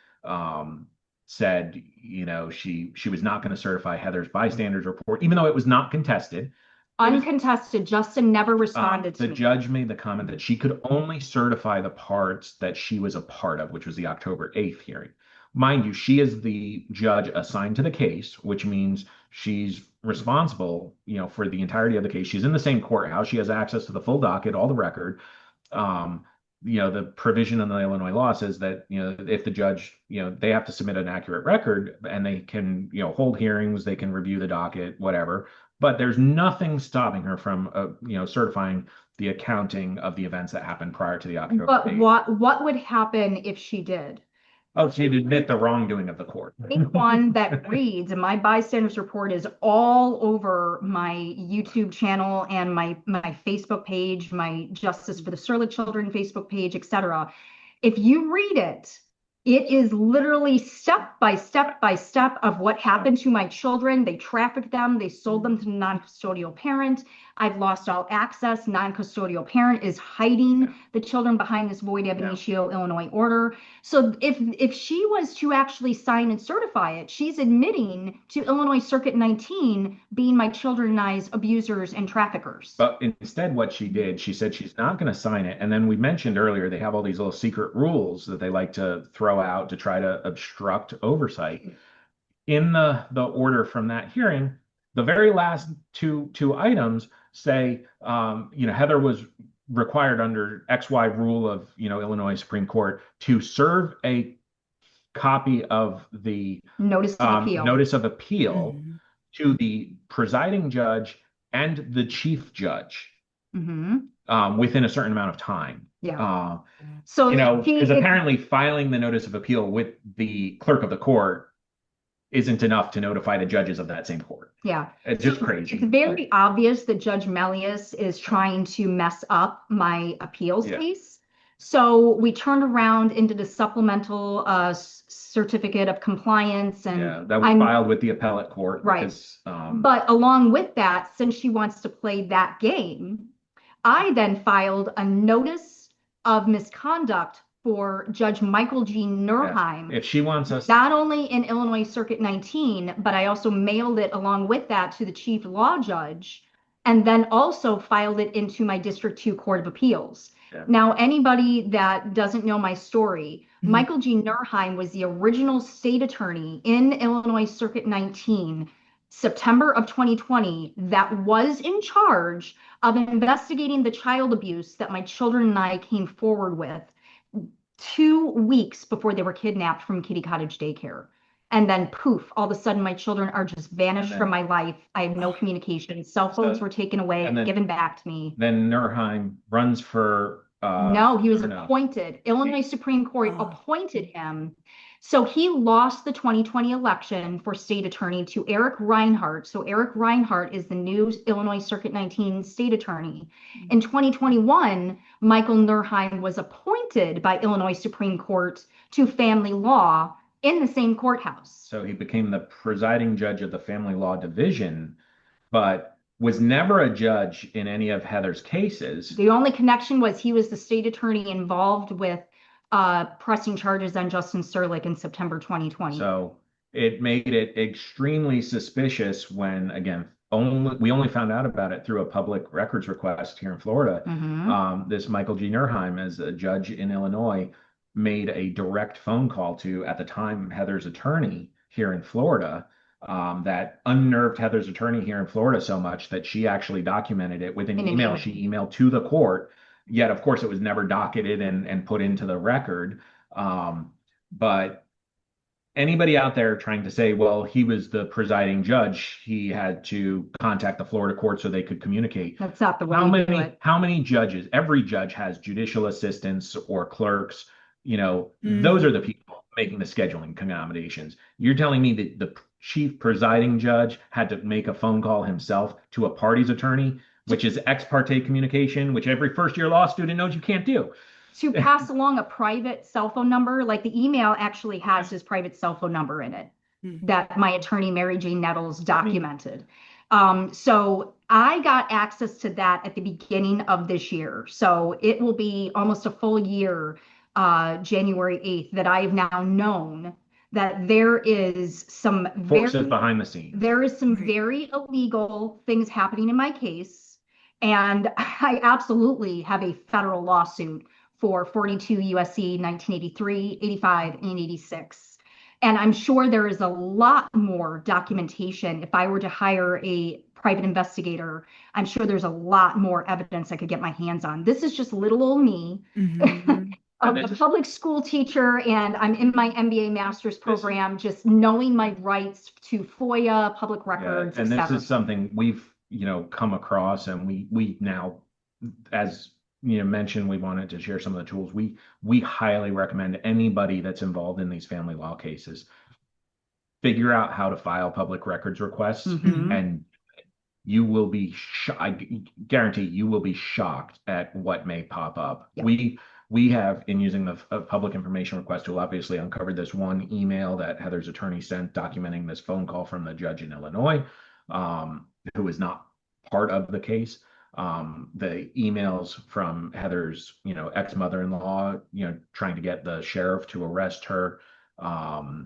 said, she was not going to certify Heather's bystanders report, even though it was not contested. Uncontested. Justin never responded to me. The judge made the comment that she could only certify the parts that she was a part of, which was the October 8th hearing. Mind you, she is the judge assigned to the case, which means she's responsible, for the entirety of the case. She's in the same courthouse. She has access to the full docket, all the record. The provision in the Illinois law says that, if the judge, they have to submit an accurate record and they can, hold hearings, they can review the docket, whatever. But there's nothing stopping her from, certifying the accounting of the events that happened prior to the October 8th. But what would happen if she did? Oh, she'd admit the wrongdoing of the court. One that reads, and my bystanders report is all over my YouTube channel and my Facebook page, my Justice for the Serlich Children Facebook page, etc. If you read it, it is literally step by step by step of what happened to my children. They trafficked them. They sold them to a non-custodial parent. I've lost all access. Non-custodial parent is hiding the children behind this Void Ab Initio Illinois order. So if she was to actually sign and certify it, she's admitting to Illinois Circuit 19 being my children and I's abusers and traffickers. But instead what she did, she said she's not going to sign it. And then we mentioned earlier, they have all these little secret rules that they like to throw out to try to obstruct oversight. In the order from that hearing, the very last two items say, Heather was required under XY rule of, Illinois Supreme Court to serve a copy of the notice of appeal to the presiding judge and the chief judge within a certain amount of time. So, because apparently filing the notice of appeal with the clerk of the court isn't enough to notify the judges of that same court. It's just crazy. It's very obvious that Judge Melius is trying to mess up my appeals case. So we turned around into the supplemental certificate of compliance, and Yeah, that was I'm filed with the appellate court right. because But along with that, since she wants to play that game, I then filed a notice of misconduct for Judge Michael G. Nerheim, if she wants us, not only in Illinois Circuit 19, but I also mailed it along with that to the chief law judge, and then also filed it into my District 2 Court of Appeals. yeah. Now, anybody that doesn't know my story, Michael G. Nerheim was the original state attorney in Illinois Circuit 19, September of 2020, that was in charge of investigating the child abuse that my children and I came forward with 2 weeks before they were kidnapped from Kitty Cottage Daycare. And then poof, all of a sudden my children are just vanished from my life. I have no communication. Cell phones were taken away, given back to me. Then Nerheim runs for no, he was appointed. Illinois Supreme Court appointed him. So he lost the 2020 election for state attorney to Eric Reinhart. So Eric Reinhart is the new Illinois Circuit 19 state attorney. In 2021, Michael Nerheim was appointed by Illinois Supreme Court to family law in the same courthouse. So he became the presiding judge of the family law division, but was never a judge in any of Heather's cases. The only connection was he was the state attorney involved with pressing charges on Justin Sirleck in September 2020. So it made it extremely suspicious when, again, we only found out about it through a public records request here in Florida. This Michael G. Nerheim, as a judge in Illinois, made a direct phone call to, at the time, Heather's attorney here in Florida, that unnerved Heather's attorney here in Florida so much that she actually documented it with an email she emailed to the court. Yet, of course, it was never docketed and put into the record. But anybody out there trying to say, well, he was the presiding judge, he had to contact the Florida court so they could communicate. That's not the way to do it. How many judges? Every judge has judicial assistants or clerks. Those are the people making the scheduling accommodations. You're telling me that the chief presiding judge had to make a phone call himself to a party's attorney, which is ex parte communication, which every first-year law student knows you can't do. To pass along a private cell phone number, like the email actually has his private cell phone number in it that my attorney, Mary Jane Nettles, documented. So I got access to that at the beginning of this year. So it will be almost a full year, January 8th, that I have now known that there is some forces behind the scenes. There is some very illegal things happening in my case. And I absolutely have a federal lawsuit for 42 USC 1983, 85, and 86. And I'm sure there is a lot more documentation. If I were to hire a private investigator, I'm sure there's a lot more evidence I could get my hands on. This is just little old me. I'm a public school teacher, and I'm in my MBA master's program, just knowing my rights to FOIA, public records, and this is something we've come across, and we now, as mentioned, we wanted to share some of the tools. We highly recommend anybody that's involved in these family law cases figure out how to file public records requests, and you will be I guarantee you will be shocked at what may pop up. We have, in using the public information request tool, obviously uncovered this one email that Heather's attorney sent documenting this phone call from the judge in Illinois, who is not part of the case. The emails from Heather's, ex-mother-in-law, trying to get the sheriff to arrest her. What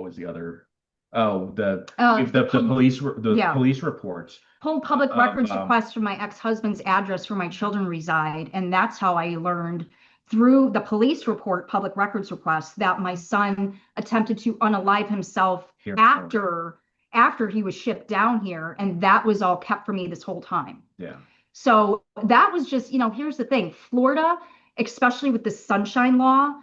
was the other? The police reports. Pulled public records requests from my ex-husband's address where my children reside. And that's how I learned through the police report, public records request, that my son attempted to unalive himself after he was shipped down here. And that was all kept from me this whole time. Yeah. So that was just, here's the thing. Florida, especially with the Sunshine Law,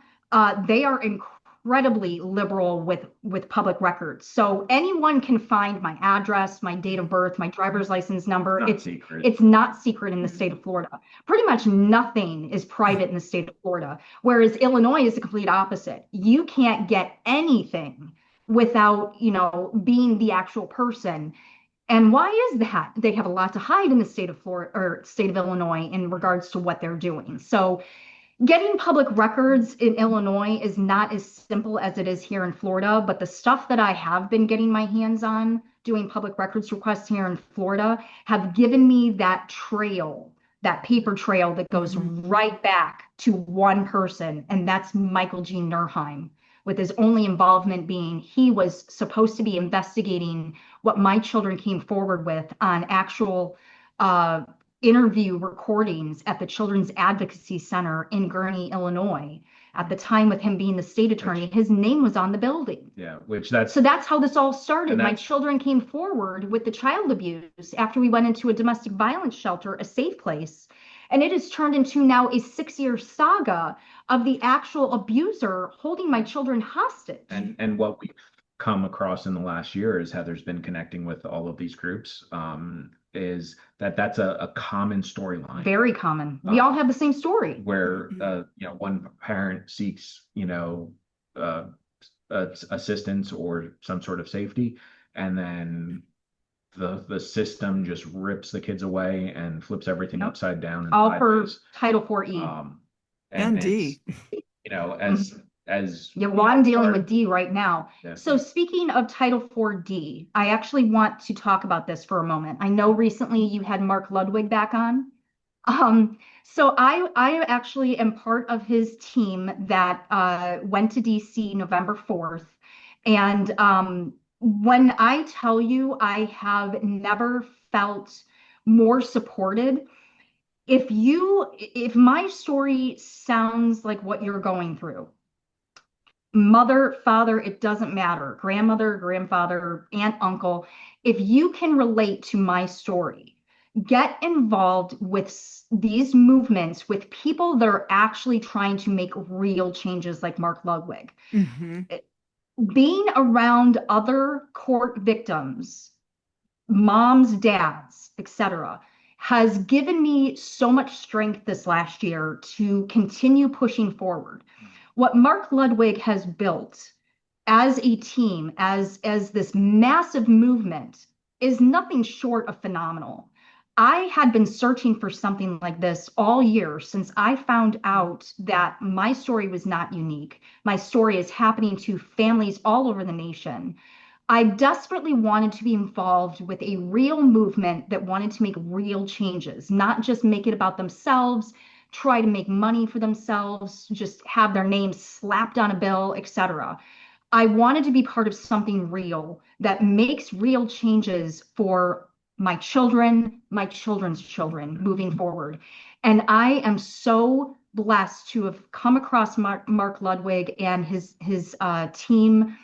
they are incredibly liberal with public records. So anyone can find my address, my date of birth, my driver's license number. It's not secret in the state of Florida. Pretty much nothing is private in the state of Florida, whereas Illinois is the complete opposite. You can't get anything without, being the actual person. And why is that? They have a lot to hide in the state of Florida or state of Illinois in regards to what they're doing. So getting public records in Illinois is not as simple as it is here in Florida, but the stuff that I have been getting my hands on doing public records requests here in Florida have given me that trail, that paper trail that goes right back to one person, and that's Michael G. Nerheim, with his only involvement being he was supposed to be investigating what my children came forward with on actual interview recordings at the Children's Advocacy Center in Gurnee, Illinois. At the time, with him being the state attorney, his name was on the building. Yeah, which that's so that's how this all started. My children came forward with the child abuse after we went into a domestic violence shelter, a safe place. And it has turned into now a 6-year saga of the actual abuser holding my children hostage. And what we've come across in the last year is Heather's been connecting with all of these groups. Is that's a common storyline. Very common. We all have the same story. Where one parent seeks assistance or some sort of safety, and then the system just rips the kids away and flips everything upside down. All for Title IV and D. Well, I'm dealing with D right now. Yeah. So speaking of Title IV D, I actually want to talk about this for a moment. I know recently you had Mark Ludwig back on. So I actually am part of his team that went to DC November 4th. And when I tell you I have never felt more supported, if my story sounds like what you're going through, mother, father, it doesn't matter, grandmother, grandfather, aunt, uncle, if you can relate to my story, get involved with these movements with people that are actually trying to make real changes like Mark Ludwig. Being around other court victims, moms, dads, etc., has given me so much strength this last year to continue pushing forward. What Mark Ludwig has built as a team, as this massive movement, is nothing short of phenomenal. I had been searching for something like this all year since I found out that my story was not unique. My story is happening to families all over the nation. I desperately wanted to be involved with a real movement that wanted to make real changes, not just make it about themselves, try to make money for themselves, just have their name slapped on a bill, etc. I wanted to be part of something real that makes real changes for my children, my children's children moving forward. And I am so blessed to have come across Mark Ludwig and his team,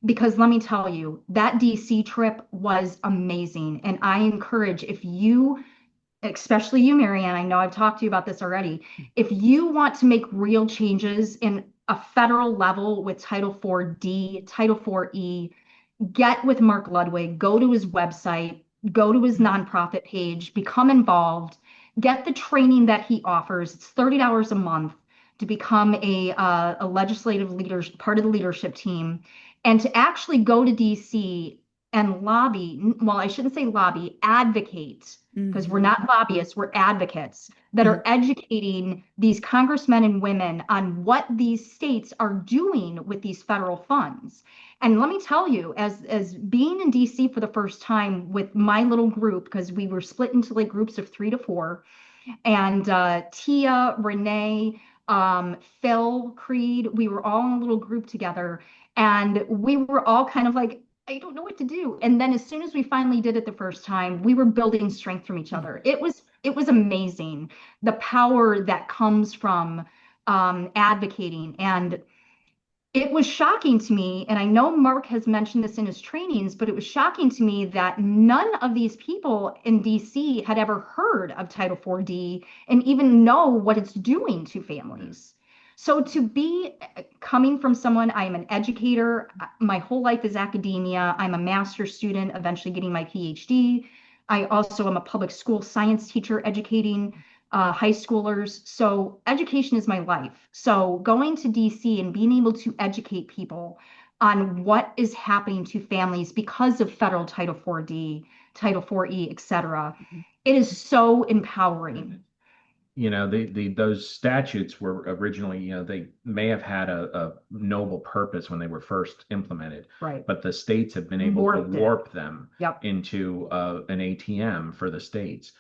because let me tell you, that DC trip was amazing. And I encourage, if you, especially you, Marianne, I know I've talked to you about this already, if you want to make real changes in a federal level with Title IV-D, Title IV-E, get with Mark Ludwig, go to his website, go to his nonprofit page, become involved, get the training that he offers. It's $30 a month to become a legislative leader, part of the leadership team, and to actually go to DC and lobby, well, I shouldn't say lobby, advocate, because we're not lobbyists, we're advocates that are educating these congressmen and women on what these states are doing with these federal funds. And let me tell you, as being in DC for the first time with my little group, because we were split into like groups of 3 to 4, and Tia, Renee, Phil, Creed, we were all in a little group together, and we were all kind of like, I don't know what to do. And then as soon as we finally did it the first time, we were building strength from each other. It was amazing, the power that comes from advocating. And it was shocking to me, and I know Mark has mentioned this in his trainings, but it was shocking to me that none of these people in DC had ever heard of Title IV-D and even know what it's doing to families. So to be coming from someone, I am an educator, my whole life is academia, I'm a master's student, eventually getting my PhD. I also am a public school science teacher educating high schoolers. So education is my life. So going to DC and being able to educate people on what is happening to families because of federal Title IV-D Title 4E, etc. It is so empowering. You know, those statutes were originally, you know, they may have had a noble purpose when they were first implemented, Right. but the states have been able to warp them Yep. into an ATM for the states.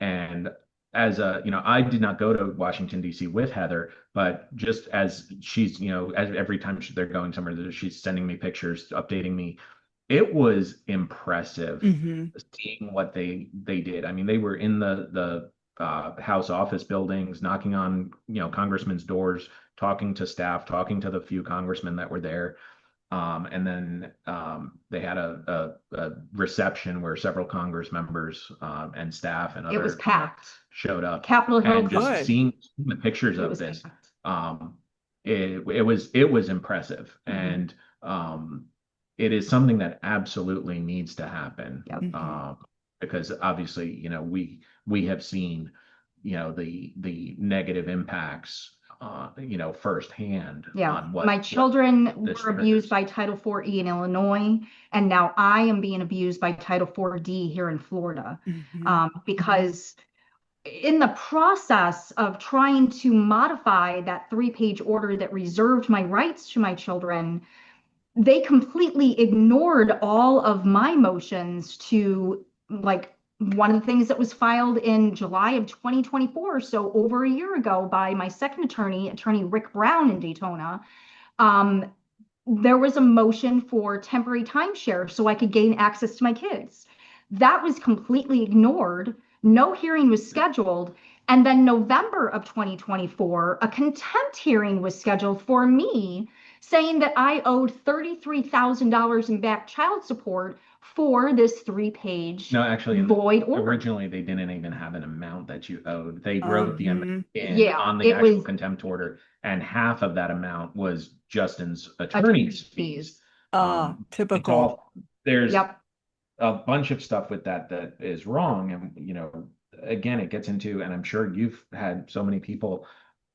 And as a, you know, I did not go to Washington, D.C. with Heather, but just as she's, you know, as every time they're going somewhere, she's sending me pictures, updating me. It was impressive seeing what they did. I mean, they were in the House office buildings, knocking on, you know, congressmen's doors, talking to staff, talking to the few congressmen that were there. And then they had a reception where several Congress members and staff and It was other packed. showed up. Capitol Hill. And just Good. seeing the pictures It of was this, packed. it was impressive. And it is something that absolutely needs to happen. Yep. Because obviously, you know, we have seen, you know, the negative impacts, you know, firsthand Yeah, on what my children this were abused by Title 4E in Illinois, and now I am being abused by Title 4D here in Florida. Because in the process of trying to modify that 3-page order that reserved my rights to my children, they completely ignored all of my motions to, like, one of the things that was filed in July of 2024, so over a year ago, by my second attorney Rick Brown in Daytona. There was a motion for temporary timeshare so I could gain access to my kids. That was completely ignored. No hearing was scheduled. And then November of 2024, a contempt hearing was scheduled for me, saying that I owed $33,000 in back child support for this 3-page No, actually, void order. originally they didn't even have an amount that you owed. They wrote the amount in Yeah, on the it actual was contempt order, and half of that amount was Justin's attorney's fees. It's Typical. all there's Yep. a bunch of stuff with that is wrong, and you know, again, it gets into, and I'm sure you've had so many people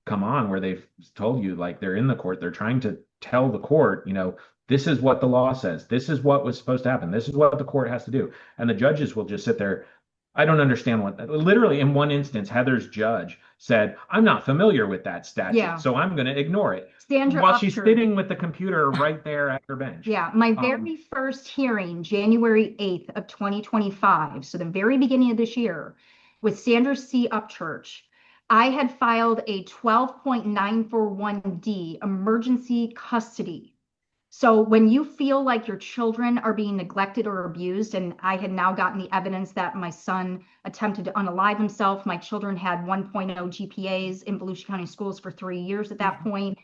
come on where they've told you, like, they're in the court, they're trying to tell the court, you know, this is what the law says, this is what was supposed to happen, this is what the court has to do, and the judges will just sit there. I don't understand what, literally in one instance, Heather's judge said, I'm not familiar with that statute, so I'm going to ignore it. Sandra While she's Upchurch. sitting with the computer right there at her bench. Yeah, my very first hearing, January 8th of 2025, so the very beginning of this year, with Sandra C. Upchurch, I had filed a 12.941D emergency custody. So when you feel like your children are being neglected or abused, and I had now gotten the evidence that my son attempted to unalive himself, my children had 1.0 GPAs in Volusia County schools for 3 years at that point,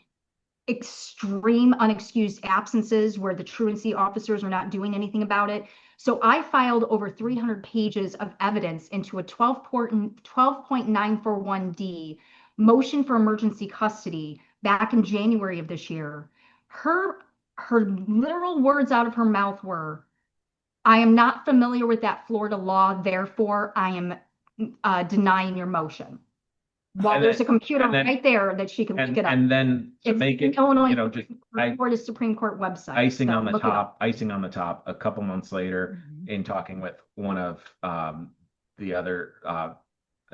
extreme unexcused absences where the truancy officers are not doing anything about it. So I filed over 300 pages of evidence into a 12.941D motion for emergency custody back in January of this year. Her literal words out of her mouth were, I am not familiar with that Florida law, therefore I am denying your motion. While there's a computer right there that she can look it up. And then to make it, Illinois, you know, just Florida Supreme Court website. icing on the top, a couple months later, in talking with one of the other,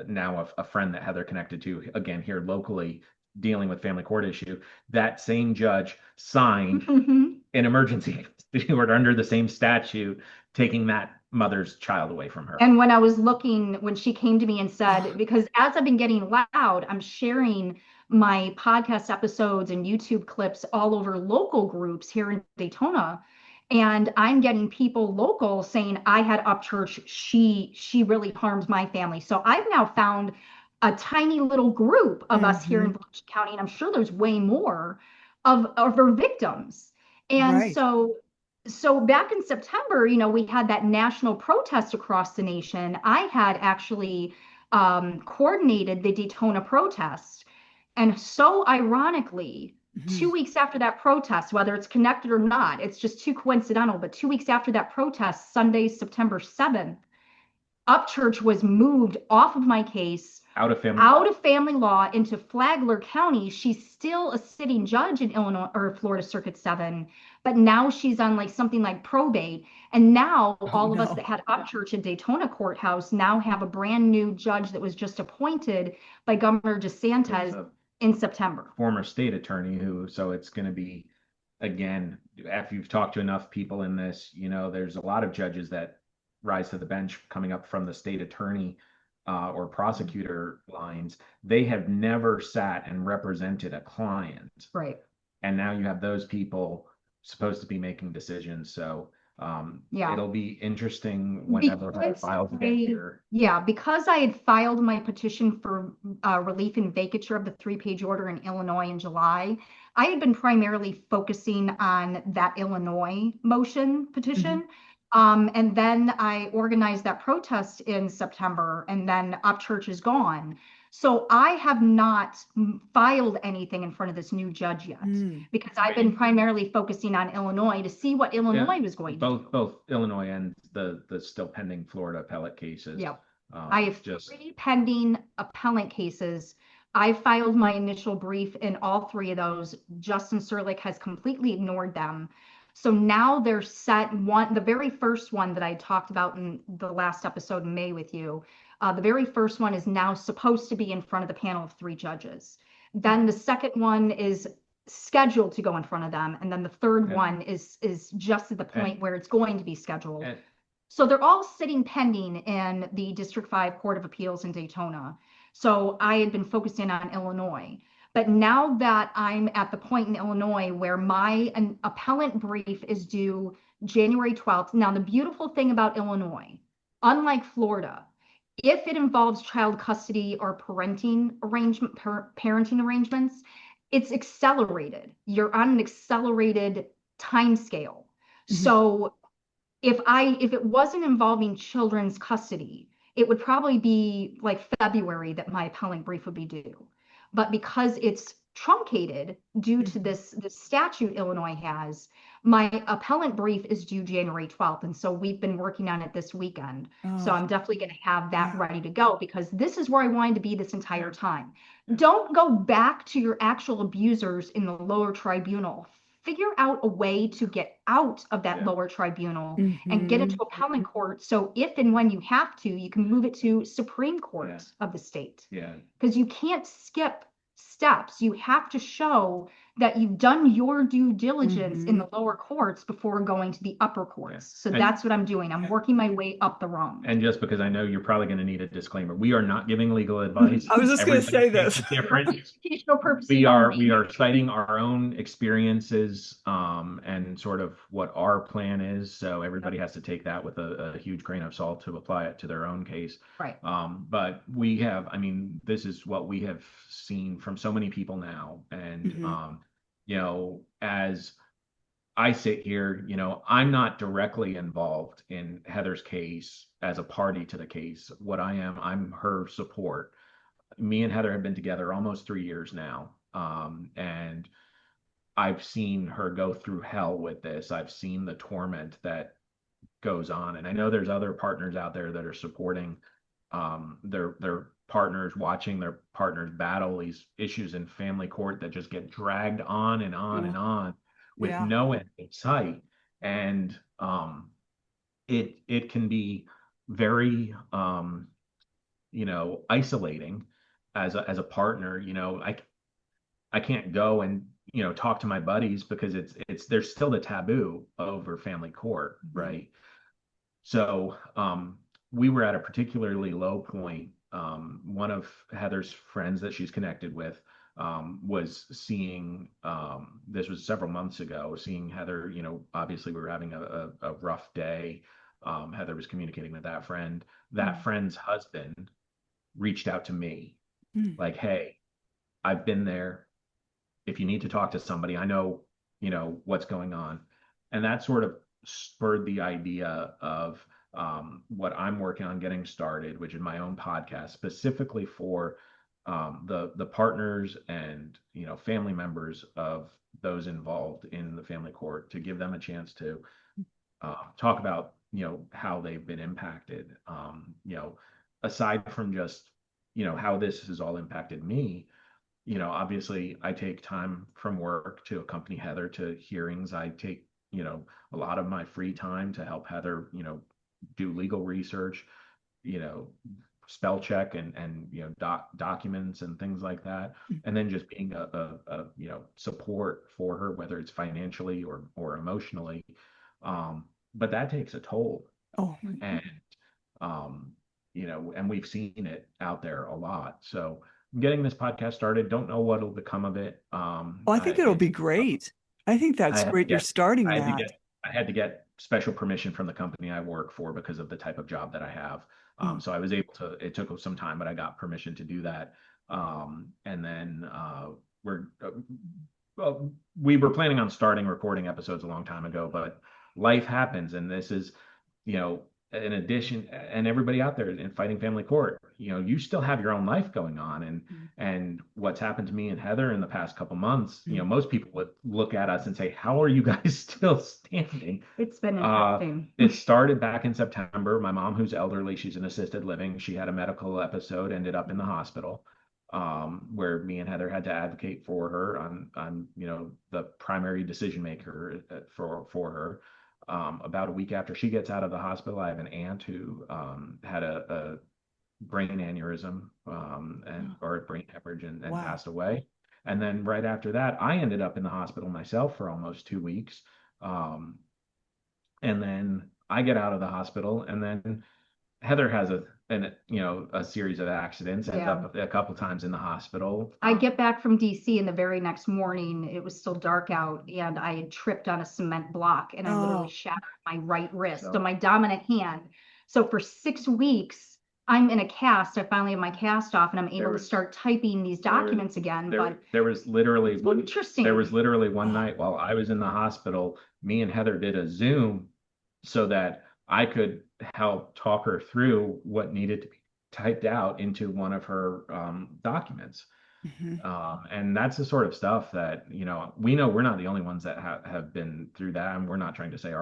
now a friend that Heather connected to, again, here locally, dealing with family court issue, that same judge signed an emergency order under the same statute, taking that mother's child away from her. And when I was looking, when she came to me and said, because as I've been getting loud, I'm sharing my podcast episodes and YouTube clips all over local groups here in Daytona. And I'm getting people local saying, I had Upchurch, she really harmed my family. So I've now found a tiny little group of us here in Volusia County, and I'm sure there's way more of our victims. And so back in September, you know, we had that national protest across the nation. I had actually coordinated the Daytona protest. And so ironically, 2 weeks after that protest, whether it's connected or not, it's just too coincidental, but 2 weeks after that protest, Sunday, September 7th, Upchurch was moved off of my case, out of family law into Flagler County. She's still a sitting judge in Illinois or Florida Circuit 7, but now she's on like something like probate. And now Oh all of us no. that had Upchurch and Daytona Courthouse now have a brand new judge that was just appointed by Governor DeSantis in September. Former state attorney who, so it's going to be, again, after you've talked to enough people in this, there's a lot of judges that rise to the bench coming up from the state attorney or prosecutor lines. They have never sat and represented a client. Right. And now you have those people supposed to be making decisions. So Yeah. it'll be interesting whenever I file to get here. Yeah, because I had filed my petition for relief and vacature of the 3-page order in Illinois in July, I had been primarily focusing on that Illinois motion petition. And then I organized that protest in September, and then Upchurch is gone. So I have not filed anything in front of this new judge yet because I've been primarily focusing on Illinois to see what Illinois was going to do. Both Illinois and the still pending Florida appellate cases. Yep. I have 3 pending appellant cases. I filed my initial brief in all 3 of those. Justin Serlich has completely ignored them. So now they're set. The very first one that I talked about in the last episode in May with you, the very first one is now supposed to be in front of the panel of 3 judges. Then the second one is scheduled to go in front of them. And then the third one is just at the point where it's going to be scheduled. So they're all sitting pending in the District 5 Court of Appeals in Daytona. So I had been focusing on Illinois. But now that I'm at the point in Illinois where my appellant brief is due January 12th. Now, the beautiful thing about Illinois, unlike Florida, if it involves child custody or parenting arrangements, it's accelerated. You're on an accelerated time scale. So if it wasn't involving children's custody, it would probably be like February that my appellant brief would be due. But because it's truncated due to this statute Illinois has, my appellant brief is due January 12th. And so we've been working on it this weekend. So I'm definitely going to have that ready to go because this is where I wanted to be this entire time. Don't go back to your actual abusers in the lower tribunal. Figure out a way to get out of that lower tribunal and get into appellate court. So if and when you have to, you can move it to Supreme Court of the state. Yeah. Because you can't skip steps. You have to show that you've done your due diligence in the lower courts before going to the upper courts. So that's what I'm doing. I'm working my way up the rung. And just because I know you're probably going to need a disclaimer, we are not giving legal advice. I was just going to say this. Different. We are citing our own experiences and sort of what our plan is. So everybody has to take that with a huge grain of salt to apply it to their own case. Right. But we have, this is what we have seen from so many people now. And, as I sit here, I'm not directly involved in Heather's case as a party to the case. What I am, I'm her support. Me and Heather have been together almost 3 years now. And I've seen her go through hell with this. I've seen the torment that goes on. And I know there's other partners out there that are supporting their partners, watching their partners battle these issues in family court that just get dragged on and on and on with no end in sight. And it can be very isolating as a partner. I can't go and talk to my buddies because there's still the taboo over family court, right? So we were at a particularly low point. One of Heather's friends that she's connected with was seeing, this was several months ago, seeing Heather, obviously we were having a rough day. Heather was communicating with that friend. That friend's husband reached out to me like, hey, I've been there. If you need to talk to somebody, I know, what's going on. And that sort of spurred the idea of what I'm working on getting started, which is my own podcast specifically for the partners and family members of those involved in the family court, to give them a chance to talk about how they've been impacted. Aside from just how this has all impacted me. Obviously I take time from work to accompany Heather to hearings. I take a lot of my free time to help Heather, do legal research, you know, spell check and documents and things like that. And then just being a support for her, whether it's financially or emotionally. But that takes a toll. Oh, And and we've seen it out there a lot. So I'm getting this podcast started. Don't know what'll become of it. I think it'll be great. I think I that's had to great. You're get starting I had to that. get I had to get special permission from the company I work for because of the type of job that I have. Mm. So I was able to, it took some time, but I got permission to do that. And then we're well, we were planning on starting recording episodes a long time ago, but life happens, and this is, in addition, and everybody out there in fighting family court, you still have your own life going on, and what's happened to me and Heather in the past couple months, most people would look at us and say, "How are you guys still standing?" It's been interesting. It started back in September. My mom, who's elderly, she's in assisted living. She had a medical episode, ended up in the hospital, where me and Heather had to advocate for her on the primary decision maker for her. About a week after she gets out of the hospital, I have an aunt who had a brain aneurysm or a brain hemorrhage and Wow. passed away. And then right after that, I ended up in the hospital myself for almost 2 weeks. And then I get out of the hospital, and then Heather has a series of accidents, ends Yeah. up a couple times in the hospital. I get back from DC, and the very next morning, it was still dark out, and I had tripped on a cement block, and I literally shattered my right wrist, so my dominant hand. So for 6 weeks, I'm in a cast. I finally have my cast off, and I'm able to start typing these documents again. But there was literally interesting. There was literally one night while I was in the hospital, me and Heather did a Zoom so that I could help talk her through what needed to be typed out into one of her documents. And that's the sort of stuff that, we know we're not the only ones that have been through that. And we're not trying to say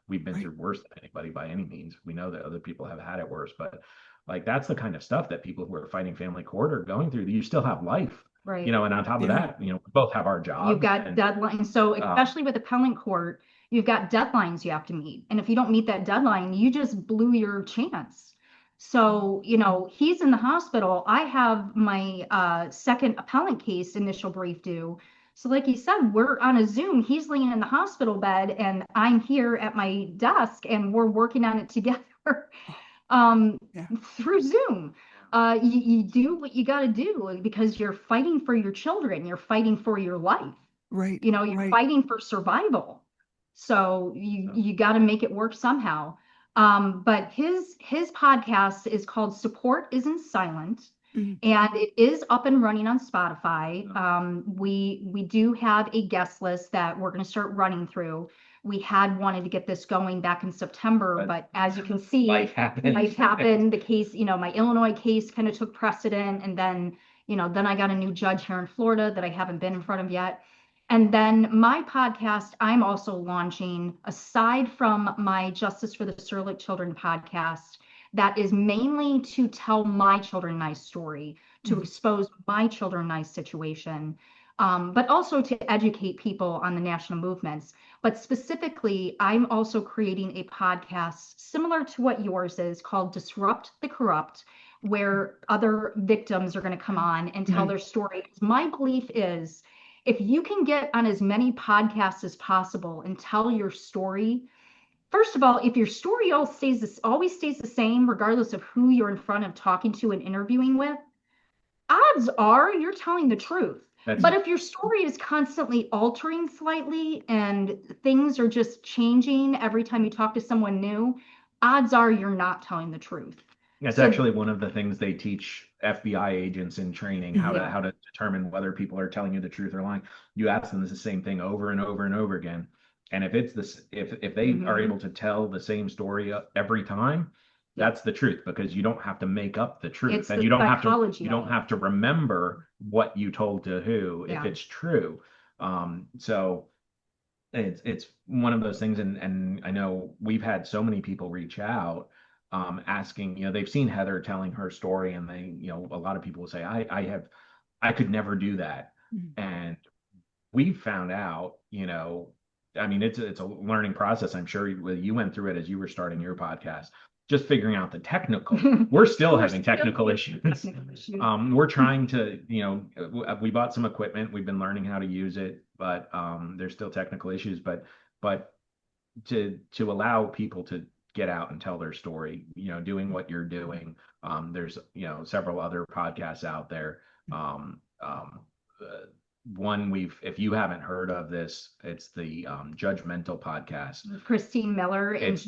we've been through worse than anybody by any means. We know that other people have had it worse, but like, that's the kind of stuff that people who are fighting family court are going through. You still have life, Right. and on top of that, we both have our jobs. You've got deadlines. So especially with appellate court, you've got deadlines you have to meet. And if you don't meet that deadline, you just blew your chance. So, he's in the hospital. I have my second appellant case initial brief due. So like you said, we're on a Zoom. He's laying in the hospital bed, and I'm here at my desk, and we're working on it together through Zoom. You do what you got to do because you're fighting for your children. You're fighting for your life. Right. You're fighting for survival. So you got to make it work somehow. But his podcast is called Support Isn't Silent. And it is up and running on Spotify. We do have a guest list that we're going to start running through. We had wanted to get this going back in September, but as you can see, life happened. The case, my Illinois case kind of took precedent, and then I got a new judge here in Florida that I haven't been in front of yet. And then my podcast, I'm also launching, aside from my Justice for the Surrogate Children podcast, that is mainly to tell my children nice story, to expose my children nice situation, but also to educate people on the national movements. But specifically, I'm also creating a podcast similar to what yours is, called Disrupt the Corrupt, where other victims are going to come on and tell their story. My belief is, if you can get on as many podcasts as possible and tell your story, first of all, if your story always stays the same, regardless of who you're in front of talking to and interviewing with, odds are you're telling the truth. But if your story is constantly altering slightly and things are just changing every time you talk to someone new, odds are you're not telling the truth. That's actually one of the things they teach FBI agents in training, how to determine whether people are telling you the truth or lying. You ask them the same thing over and over and over again. And if it's this, if they are able to tell the same story every time, that's the truth, because you don't have to make up the truth, and you don't have to remember what you told to who if it's true. So it's one of those things, and I know we've had so many people reach out asking, they've seen Heather telling her story, and they, a lot of people will say, I could never do that. And we found out, I mean, it's a learning process. I'm sure you went through it as you were starting your podcast, just figuring out the technical. We're still having technical issues. We're trying to, we bought some equipment. We've been learning how to use it, but there's still technical issues. But to allow people to get out and tell their story, doing what you're doing. There's, several other podcasts out there. One if you haven't heard of this, it's the Judgmental podcast. Christine Miller and It's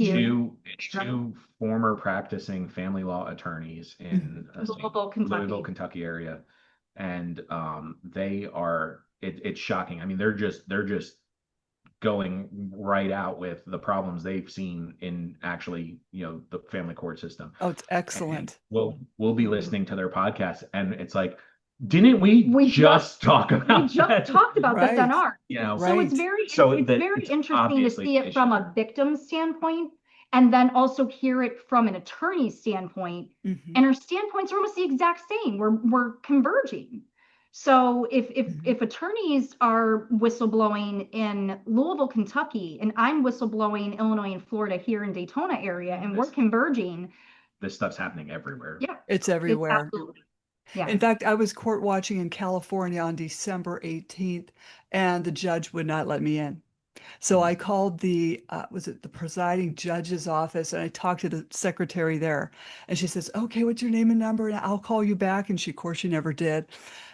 two former practicing family law attorneys in Louisville, Kentucky area, and it's shocking. I mean, they're just going right out with the problems they've seen in actually, the family court system. Oh, it's excellent. And we'll be listening to their podcast, and it's like, didn't we just talk about this on ours? So it's very interesting to see it from a victim standpoint, and then also hear it from an attorney's standpoint. And our standpoints are almost the exact same. We're converging. So if attorneys are whistleblowing in Louisville, Kentucky, and I'm whistleblowing Illinois and Florida here in Daytona area, and we're converging, this stuff's happening everywhere. Yeah, it's everywhere. Absolutely. Yeah. In fact, I was court watching in California on December 18th, and the judge would not let me in. So I called the presiding judge's office, and I talked to the secretary there, and she says, "Okay, what's your name and number, and I'll call you back." And of course, she never did.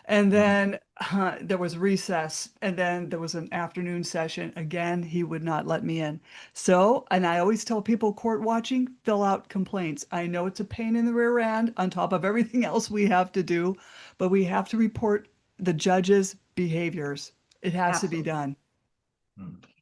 And then there was recess, and then there was an afternoon session. Again, he would not let me in. So, and I always tell people court watching, fill out complaints. I know it's a pain in the rear end on top of everything else we have to do, but we have to report the judge's behaviors. It has to be done.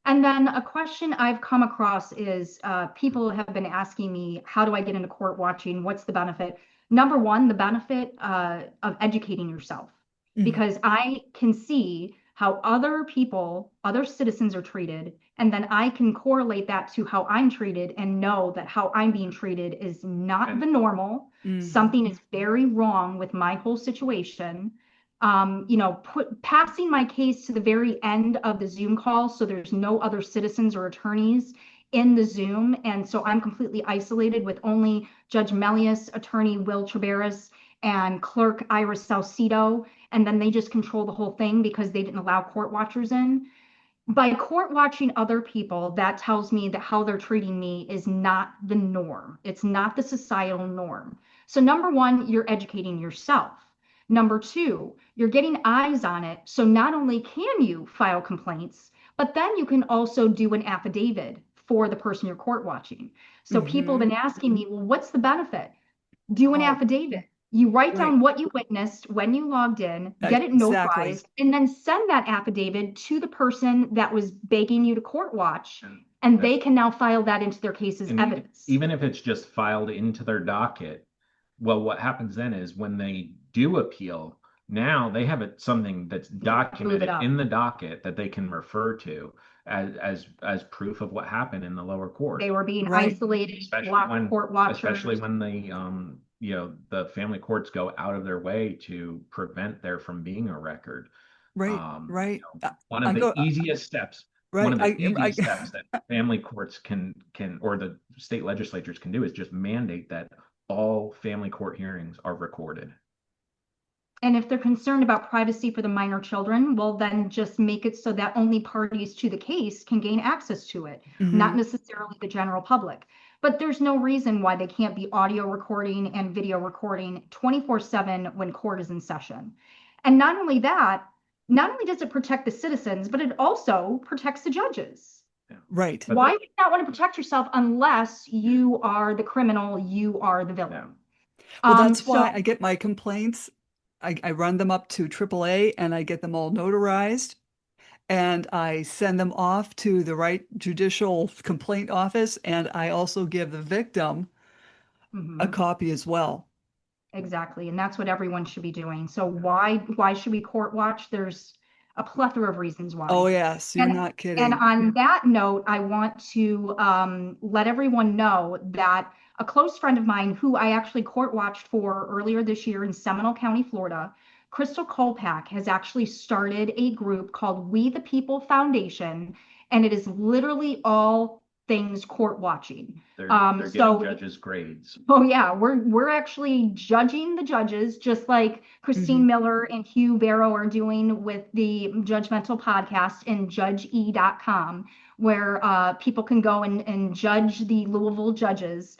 And then a question I've come across is people have been asking me, how do I get into court watching? What's the benefit? Number one, the benefit of educating yourself, because I can see how other citizens are treated, and then I can correlate that to how I'm treated and know that how I'm being treated is not the normal. Something is very wrong with my whole situation. Passing my case to the very end of the Zoom call, so there's no other citizens or attorneys in the Zoom, and so I'm completely isolated with only Judge Melius, attorney Will Traveris, and clerk Iris Salcido, and then they just control the whole thing because they didn't allow court watchers in. By court watching other people, that tells me that how they're treating me is not the norm. It's not the societal norm. So number one, you're educating yourself. Number two, you're getting eyes on it. So not only can you file complaints, but then you can also do an affidavit for the person you're court watching. So people have been asking me, well, what's the benefit? Do an affidavit. You write down what you witnessed when you logged in, get it notarized, and then send that affidavit to the person that was begging you to court watch, and they can now file that into their case as evidence. Even if it's just filed into their docket, well, what happens then is when they do appeal, now they have something that's documented in the docket that they can refer to as proof of what happened in the lower court. They were being isolated, court watchers. Especially when the family courts go out of their way to prevent there from being a record. Right. One of the easiest steps. One of the easiest steps that family courts can or the state legislatures can do is just mandate that all family court hearings are recorded. And if they're concerned about privacy for the minor children, well, then just make it so that only parties to the case can gain access to it, not necessarily the general public. But there's no reason why they can't be audio recording and video recording 24/7 when court is in session. And not only that, not only does it protect the citizens, but it also protects the judges. Right. Why do you not want to protect yourself unless you are the criminal, you are the villain? Well, that's why I get my complaints. I run them up to AAA and I get them all notarized, and I send them off to the right judicial complaint office, and I also give the victim a copy as well. Exactly, and that's what everyone should be doing. So why should we court watch? There's a plethora of reasons why. Oh yes, you're not kidding. And on that note, I want to let everyone know that a close friend of mine who I actually court watched for earlier this year in Seminole County, Florida, Crystal Kolpak, has actually started a group called We the People Foundation, and it is literally all things court watching. They're So giving judges grades. oh yeah, we're actually judging the judges, just like Christine Miller and Hugh Barrow are doing with the Judgmental podcast in judge.e.com, where people can go and judge the Louisville judges.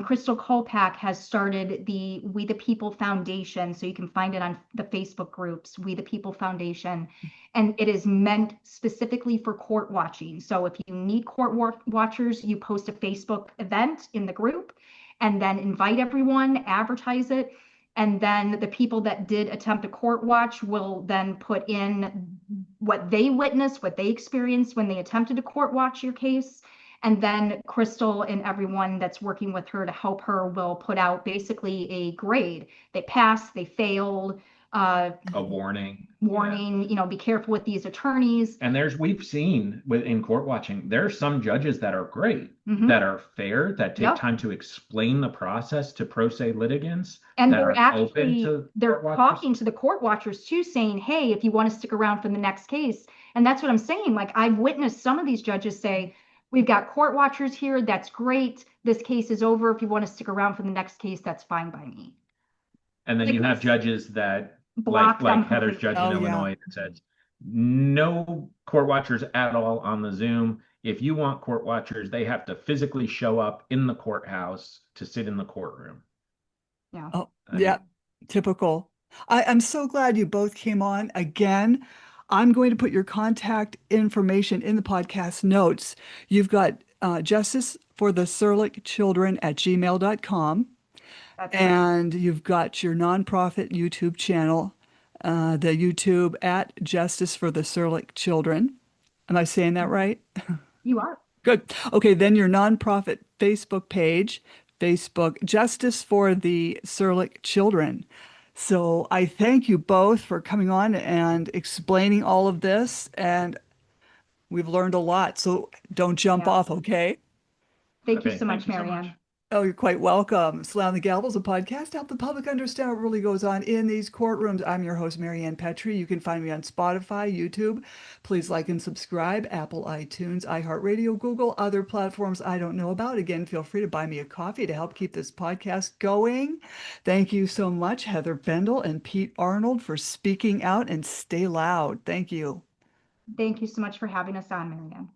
Crystal Kolpak has started the We the People Foundation, so you can find it on the Facebook groups, We the People Foundation, and it is meant specifically for court watching. So if you need court watchers, you post a Facebook event in the group and then invite everyone, advertise it. And then the people that did attempt a court watch will then put in what they witnessed, what they experienced when they attempted to court watch your case. And then Crystal and everyone that's working with her to help her will put out basically a grade. They passed, they failed, A warning. warning, be careful with these attorneys. And we've seen in court watching, there are some judges that are great, Mhm. that are fair, that take Yep. time to explain the process to pro se litigants, And that they're are open actually to they're court watchers. talking to the court watchers too, saying, hey, if you want to stick around for the next case. And that's what I'm saying. Like, I've witnessed some of these judges say, we've got court watchers here, that's great, this case is over, if you want to stick around for the next case, that's fine by me. And then Like you have this- judges that, Block them like Heather's completely. judge Oh, in yeah. Illinois, that said, no court watchers at all on the Zoom. If you want court watchers, they have to physically show up in the courthouse to sit in the courtroom. Yeah. Oh, I yeah, mean, typical. I'm so glad you both came on again. I'm going to put your contact information in the podcast notes. You've got Justice for the Surlick Children at gmail.com. That's And you've got your nonprofit YouTube channel, the YouTube at Justice for the Surlick Children. Am I saying that right? you are. Good. Okay, then your nonprofit Facebook page, Facebook Justice for the Surlick Children. So I thank you both for coming on and explaining all of this, and we've learned a lot. So don't jump Yeah. off, okay? Thank you okay, so much, thank you so Marianne. much. Oh, you're quite welcome. Slam the Gavel is a podcast to help the public understand what really goes on in these courtrooms. I'm your host, Marianne Petrie. You can find me on Spotify, YouTube. Please like and subscribe, Apple, iTunes, iHeartRadio, Google, other platforms I don't know about. Again, feel free to buy me a coffee to help keep this podcast going. Thank you so much, Heather Bendl and Pete Arnold, for speaking out, and stay loud. Thank you. Thank you so much for having us on, Marianne.